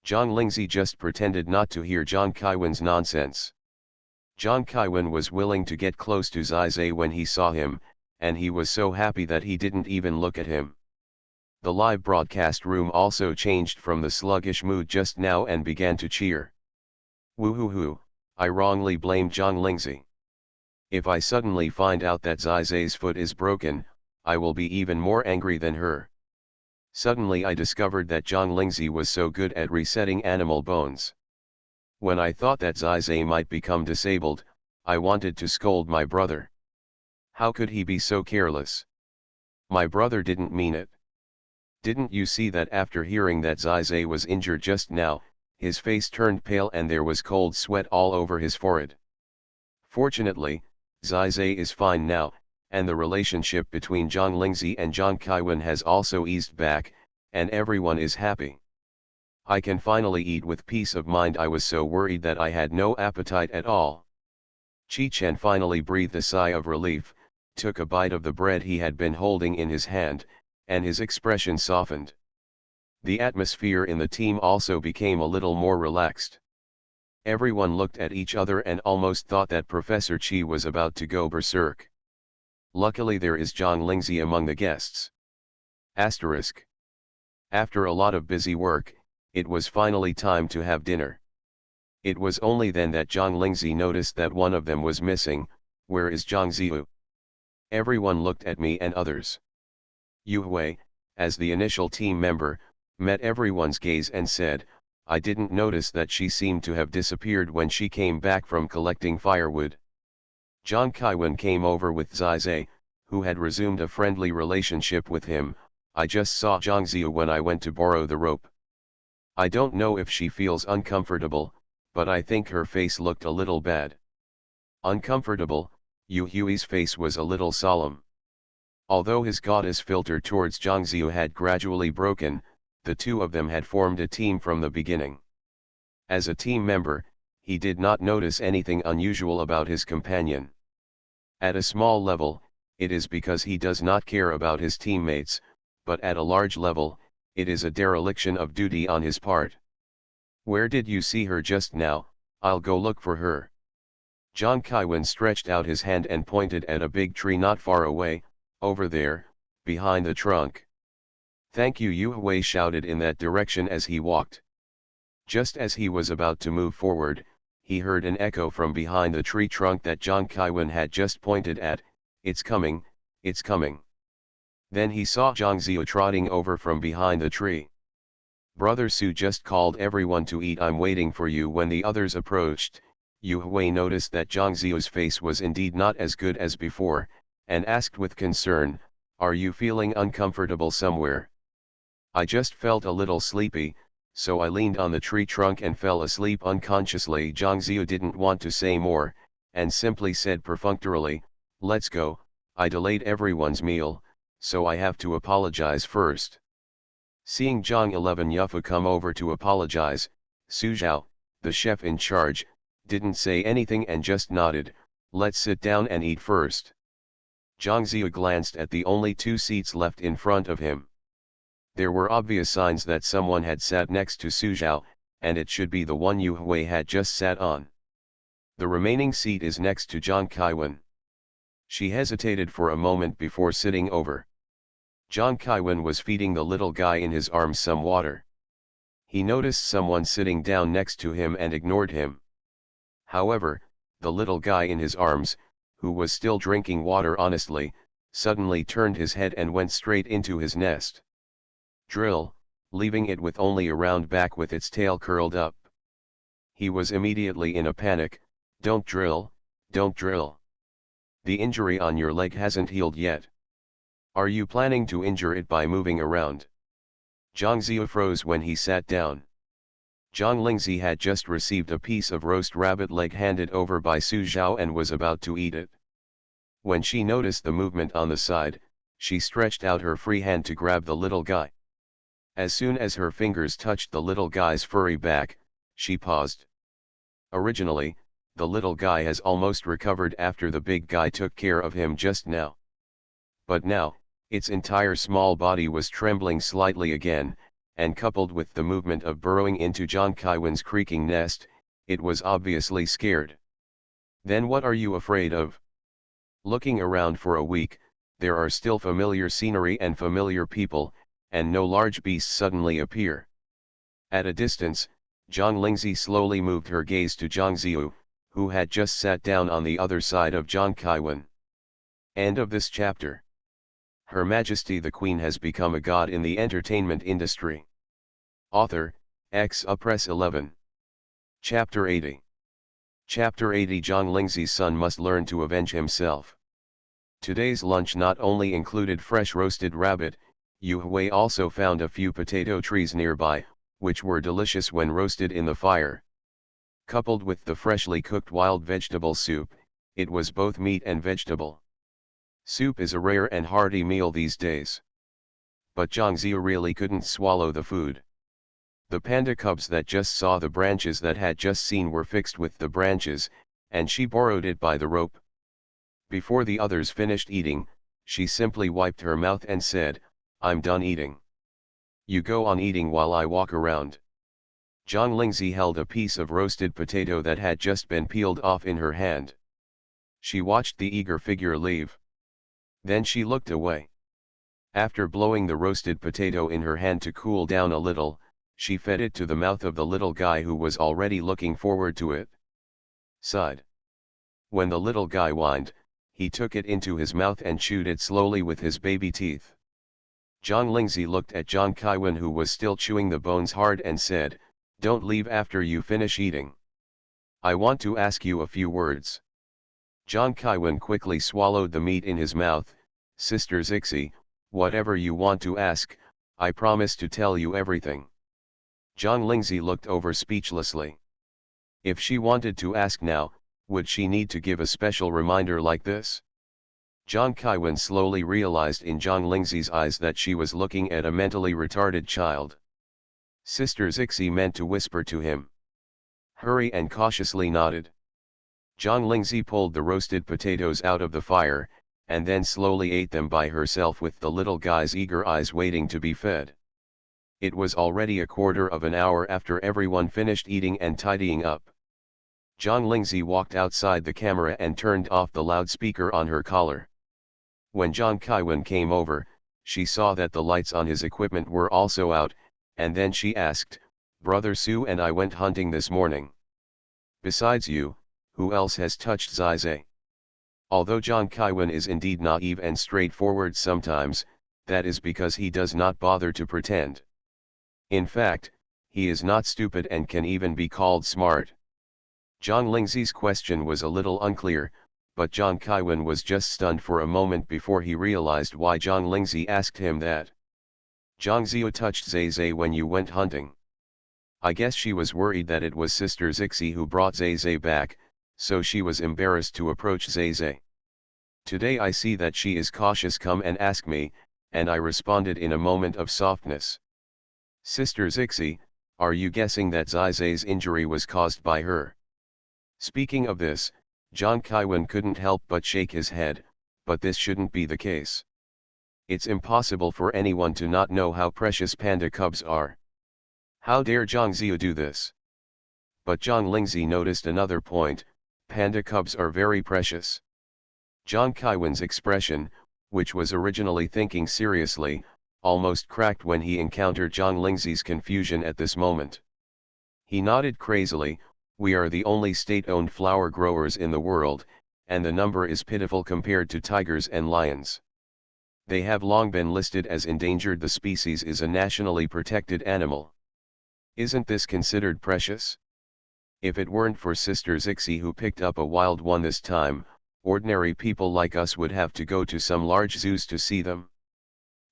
Zhang Lingzi just pretended not to hear Zhang Kaiwen's nonsense. Zhang Kaiwen was willing to get close to Zai when he saw him, and he was so happy that he didn't even look at him. The live broadcast room also changed from the sluggish mood just now and began to cheer. Woo-hoo-hoo, I wrongly blamed Zhang Lingzi. If I suddenly find out that Zai's foot is broken, I will be even more angry than her. Suddenly I discovered that Zhang Lingzi was so good at resetting animal bones. When I thought that Zai might become disabled, I wanted to scold my brother. How could he be so careless? My brother didn't mean it. Didn't you see that after hearing that Zai was injured just now, his face turned pale and there was cold sweat all over his forehead? Fortunately, Zai is fine now, and the relationship between Zhang Lingzi and Zhang Kaiwen has also eased back, and everyone is happy. I can finally eat with peace of mind. I was so worried that I had no appetite at all. Chi Chen finally breathed a sigh of relief, took a bite of the bread he had been holding in his hand, and his expression softened. The atmosphere in the team also became a little more relaxed. Everyone looked at each other and almost thought that Professor Chi was about to go berserk. Luckily there is Zhang Lingzi among the guests. Asterisk. After a lot of busy work, it was finally time to have dinner. It was only then that Zhang Lingzi noticed that one of them was missing. Where is Zhang Ziyu? Everyone looked at me and others. Yu Hui, as the initial team member, met everyone's gaze and said, I didn't notice that she seemed to have disappeared when she came back from collecting firewood. Zhang Kaiwen came over with Zai, who had resumed a friendly relationship with him. I just saw Zhang Ziyu when I went to borrow the rope. I don't know if she feels uncomfortable, but I think her face looked a little bad. Uncomfortable? Yu Hui's face was a little solemn. Although his goddess filter towards Zhang Ziyu had gradually broken, the two of them had formed a team from the beginning. As a team member, he did not notice anything unusual about his companion. At a small level, it is because he does not care about his teammates, but at a large level, it is a dereliction of duty on his part. Where did you see her just now? I'll go look for her. Zhang Kaiwen stretched out his hand and pointed at a big tree not far away, over there, behind the trunk. Thank you, Yu Hui shouted in that direction as he walked. Just as he was about to move forward, he heard an echo from behind the tree trunk that Zhang Kaiwen had just pointed at. It's coming, it's coming. Then he saw Zhang Ziyu trotting over from behind the tree. Brother Su just called everyone to eat. I'm waiting for you. When the others approached, Yu Hui noticed that Zhang Ziyu's face was indeed not as good as before, and asked with concern, are you feeling uncomfortable somewhere? I just felt a little sleepy, so I leaned on the tree trunk and fell asleep unconsciously. Zhang Ziyu didn't want to say more, and simply said perfunctorily, let's go. I delayed everyone's meal, so I have to apologize first. Seeing Zhang 11 Yufu come over to apologize, Su Zhao, the chef in charge, didn't say anything and just nodded, let's sit down and eat first. Zhang Ziyu glanced at the only two seats left in front of him. There were obvious signs that someone had sat next to Su Zhao, and it should be the one Yu Hui had just sat on. The remaining seat is next to Zhang Kaiwen. She hesitated for a moment before sitting over. Zhang Kaiwen was feeding the little guy in his arms some water. He noticed someone sitting down next to him and ignored him. However, the little guy in his arms, who was still drinking water honestly, suddenly turned his head and went straight into his nest. Drill, leaving it with only a round back with its tail curled up. He was immediately in a panic. Don't drill, don't drill. The injury on your leg hasn't healed yet. Are you planning to injure it by moving around? Zhang Ziyu froze when he sat down. Zhang Lingzi had just received a piece of roast rabbit leg handed over by Su Zhao and was about to eat it. When she noticed the movement on the side, she stretched out her free hand to grab the little guy. As soon as her fingers touched the little guy's furry back, she paused. Originally, the little guy has almost recovered after the big guy took care of him just now. But now, its entire small body was trembling slightly again, and coupled with the movement of burrowing into Zhang Kaiwen's creaking nest, it was obviously scared. Then what are you afraid of? Looking around for a week, there are still familiar scenery and familiar people, and no large beasts suddenly appear. At a distance, Zhang Lingzi slowly moved her gaze to Zhang Ziyu, who had just sat down on the other side of Zhang Kaiwen. End of this chapter. Her Majesty the Queen has become a god in the entertainment industry. Author, Press 11. Chapter 80. Chapter 80. Zhang Lingzi's son must learn to avenge himself. Today's lunch not only included fresh roasted rabbit, Yu Hui also found a few potato trees nearby, which were delicious when roasted in the fire. Coupled with the freshly cooked wild vegetable soup, it was both meat and vegetable. Soup is a rare and hearty meal these days. But Zhang Ziyu really couldn't swallow the food. The panda cubs that just saw the branches that had just seen were fixed with the branches, and she borrowed it by the rope. Before the others finished eating, she simply wiped her mouth and said, "I'm done eating. You go on eating while I walk around." Zhang Lingzi held a piece of roasted potato that had just been peeled off in her hand. She watched the eager figure leave. Then she looked away. After blowing the roasted potato in her hand to cool down a little, she fed it to the mouth of the little guy who was already looking forward to it. Sighed. When the little guy whined, he took it into his mouth and chewed it slowly with his baby teeth. Zhang Lingzi looked at Zhang Kaiwen, who was still chewing the bones hard, and said, "Don't leave after you finish eating. I want to ask you a few words." Zhang Kaiwen quickly swallowed the meat in his mouth. "Sister Zixi, whatever you want to ask, I promise to tell you everything." Zhang Lingzi looked over speechlessly. If she wanted to ask now, would she need to give a special reminder like this? Zhang Kaiwen slowly realized in Zhang Lingzi's eyes that she was looking at a mentally retarded child. Sister Zixi meant to whisper to him. "Hurry," and cautiously nodded. Zhang Lingzi pulled the roasted potatoes out of the fire, and then slowly ate them by herself with the little guy's eager eyes waiting to be fed. It was already a quarter of an hour after everyone finished eating and tidying up. Zhang Lingzi walked outside the camera and turned off the loudspeaker on her collar. When Zhang Kaiwen came over, she saw that the lights on his equipment were also out, and then she asked, "Brother Su and I went hunting this morning. Besides you, who else has touched Zizai?" Although Zhang Kaiwen is indeed naive and straightforward sometimes, that is because he does not bother to pretend. In fact, he is not stupid and can even be called smart. Zhang Lingzi's question was a little unclear, but Zhang Kaiwen was just stunned for a moment before he realized why Zhang Lingzi asked him that. "Zhang Ziyu touched Zizai when you went hunting. I guess she was worried that it was Sister Zixi who brought Zizai back, so she was embarrassed to approach Zizai. Today I see that she is cautious. Come and ask me," and I responded in a moment of softness. "Sister Zixi, are you guessing that Zizai's injury was caused by her?" Speaking of this, Zhang Kaiwen couldn't help but shake his head, but this shouldn't be the case. It's impossible for anyone to not know how precious panda cubs are. How dare Zhang Ziyu do this? But Zhang Lingzi noticed another point: panda cubs are very precious. Zhang Kaiwen's expression, which was originally thinking seriously, almost cracked when he encountered Zhang Lingzi's confusion at this moment. He nodded crazily. "We are the only state-owned flower growers in the world, and the number is pitiful compared to tigers and lions. They have long been listed as endangered. The species is a nationally protected animal. Isn't this considered precious? If it weren't for Sister Zixi who picked up a wild one this time, ordinary people like us would have to go to some large zoos to see them.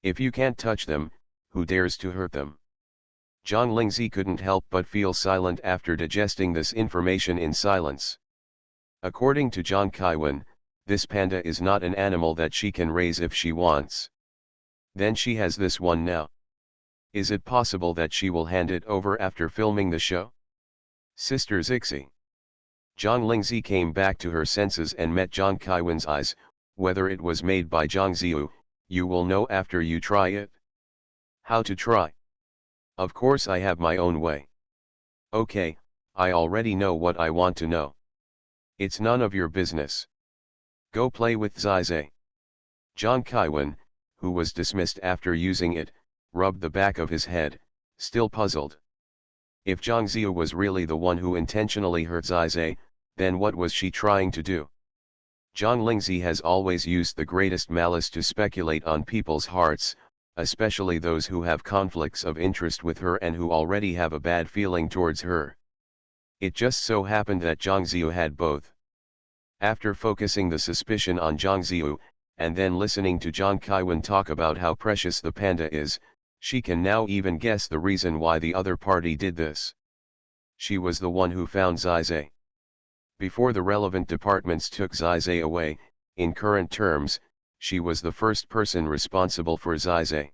If you can't touch them, who dares to hurt them?" Zhang Lingzi couldn't help but feel silent after digesting this information in silence. According to Zhang Kaiwen, this panda is not an animal that she can raise if she wants. Then she has this one now. Is it possible that she will hand it over after filming the show? Sister Zixi. Zhang Lingzi came back to her senses and met Zhang Kaiwen's eyes. Whether it was made by Zhang Ziyu, you will know after you try it. How to try? Of course I have my own way. Okay, I already know what I want to know. It's none of your business. Go play with Zizai. Zhang Kaiwen, who was dismissed after using it, rubbed the back of his head, still puzzled. If Zhang Ziyu was really the one who intentionally hurt Zizai, then what was she trying to do? Zhang Lingzi has always used the greatest malice to speculate on people's hearts, especially those who have conflicts of interest with her and who already have a bad feeling towards her. It just so happened that Zhang Ziyu had both. After focusing the suspicion on Zhang Ziyu, and then listening to Zhang Kaiwen talk about how precious the panda is, she can now even guess the reason why the other party did this. She was the one who found Zizai. Before the relevant departments took Zizai away, in current terms, she was the first person responsible for Zizai.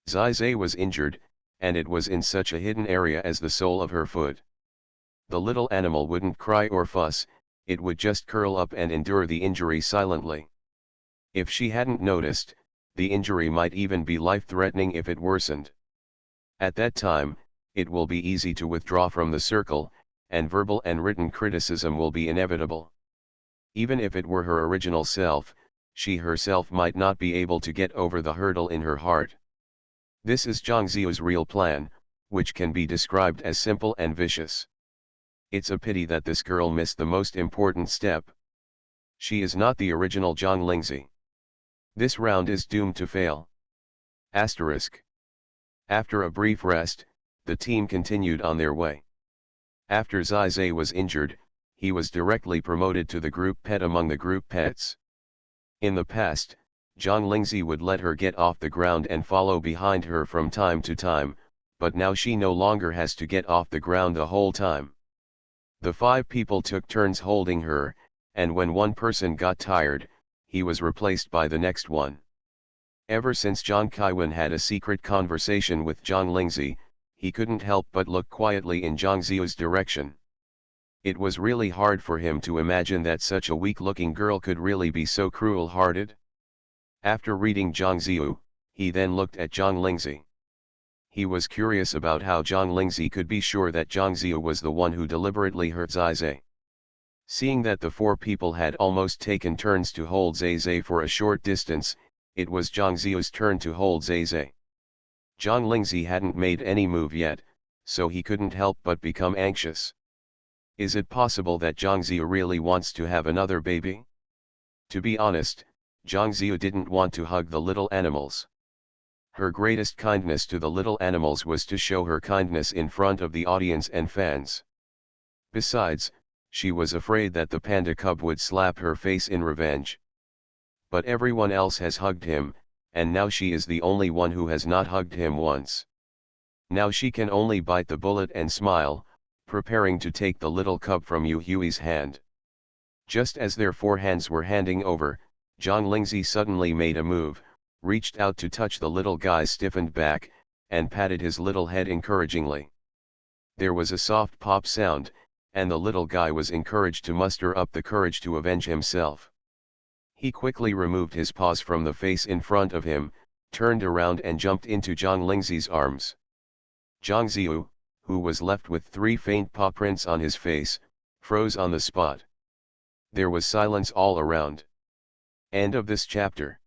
Zizai was injured, and it was in such a hidden area as the sole of her foot. The little animal wouldn't cry or fuss, it would just curl up and endure the injury silently. If she hadn't noticed, the injury might even be life-threatening if it worsened. At that time, it will be easy to withdraw from the circle, and verbal and written criticism will be inevitable. Even if it were her original self, she herself might not be able to get over the hurdle in her heart. This is Zhang Ziyu's real plan, which can be described as simple and vicious. It's a pity that this girl missed the most important step. She is not the original Zhang Lingzi. This round is doomed to fail. Asterisk. After a brief rest, the team continued on their way. After Zizai was injured, he was directly promoted to the group pet among the group pets. In the past, Zhang Lingzi would let her get off the ground and follow behind her from time to time, but now she no longer has to get off the ground the whole time. The 5 people took turns holding her, and when one person got tired, he was replaced by the next one. Ever since Zhang Kaiwen had a secret conversation with Zhang Lingzi, he couldn't help but look quietly in Zhang Ziyu's direction. It was really hard for him to imagine that such a weak-looking girl could really be so cruel-hearted. After reading Zhang Ziyu, he then looked at Zhang Lingzi. He was curious about how Zhang Lingzi could be sure that Zhang Ziyu was the one who deliberately hurt Zizai. Seeing that the 4 people had almost taken turns to hold Zizai for a short distance, it was Zhang Ziyu's turn to hold Zizai. Zhang Lingzi hadn't made any move yet, so he couldn't help but become anxious. Is it possible that Zhang Ziyu really wants to have another baby? To be honest, Zhang Ziyu didn't want to hug the little animals. Her greatest kindness to the little animals was to show her kindness in front of the audience and fans. Besides, she was afraid that the panda cub would slap her face in revenge. But everyone else has hugged him, and now she is the only one who has not hugged him once. Now she can only bite the bullet and smile, preparing to take the little cub from Yu Hui's hand. Just as their 4 hands were handing over, Zhang Lingzi suddenly made a move, reached out to touch the little guy's stiffened back, and patted his little head encouragingly. There was a soft pop sound, and the little guy was encouraged to muster up the courage to avenge himself. He quickly removed his paws from the face in front of him, turned around and jumped into Zhang Lingzi's arms. Zhang Ziyu, who was left with 3 faint paw prints on his face, froze on the spot. There was silence all around. End of this chapter.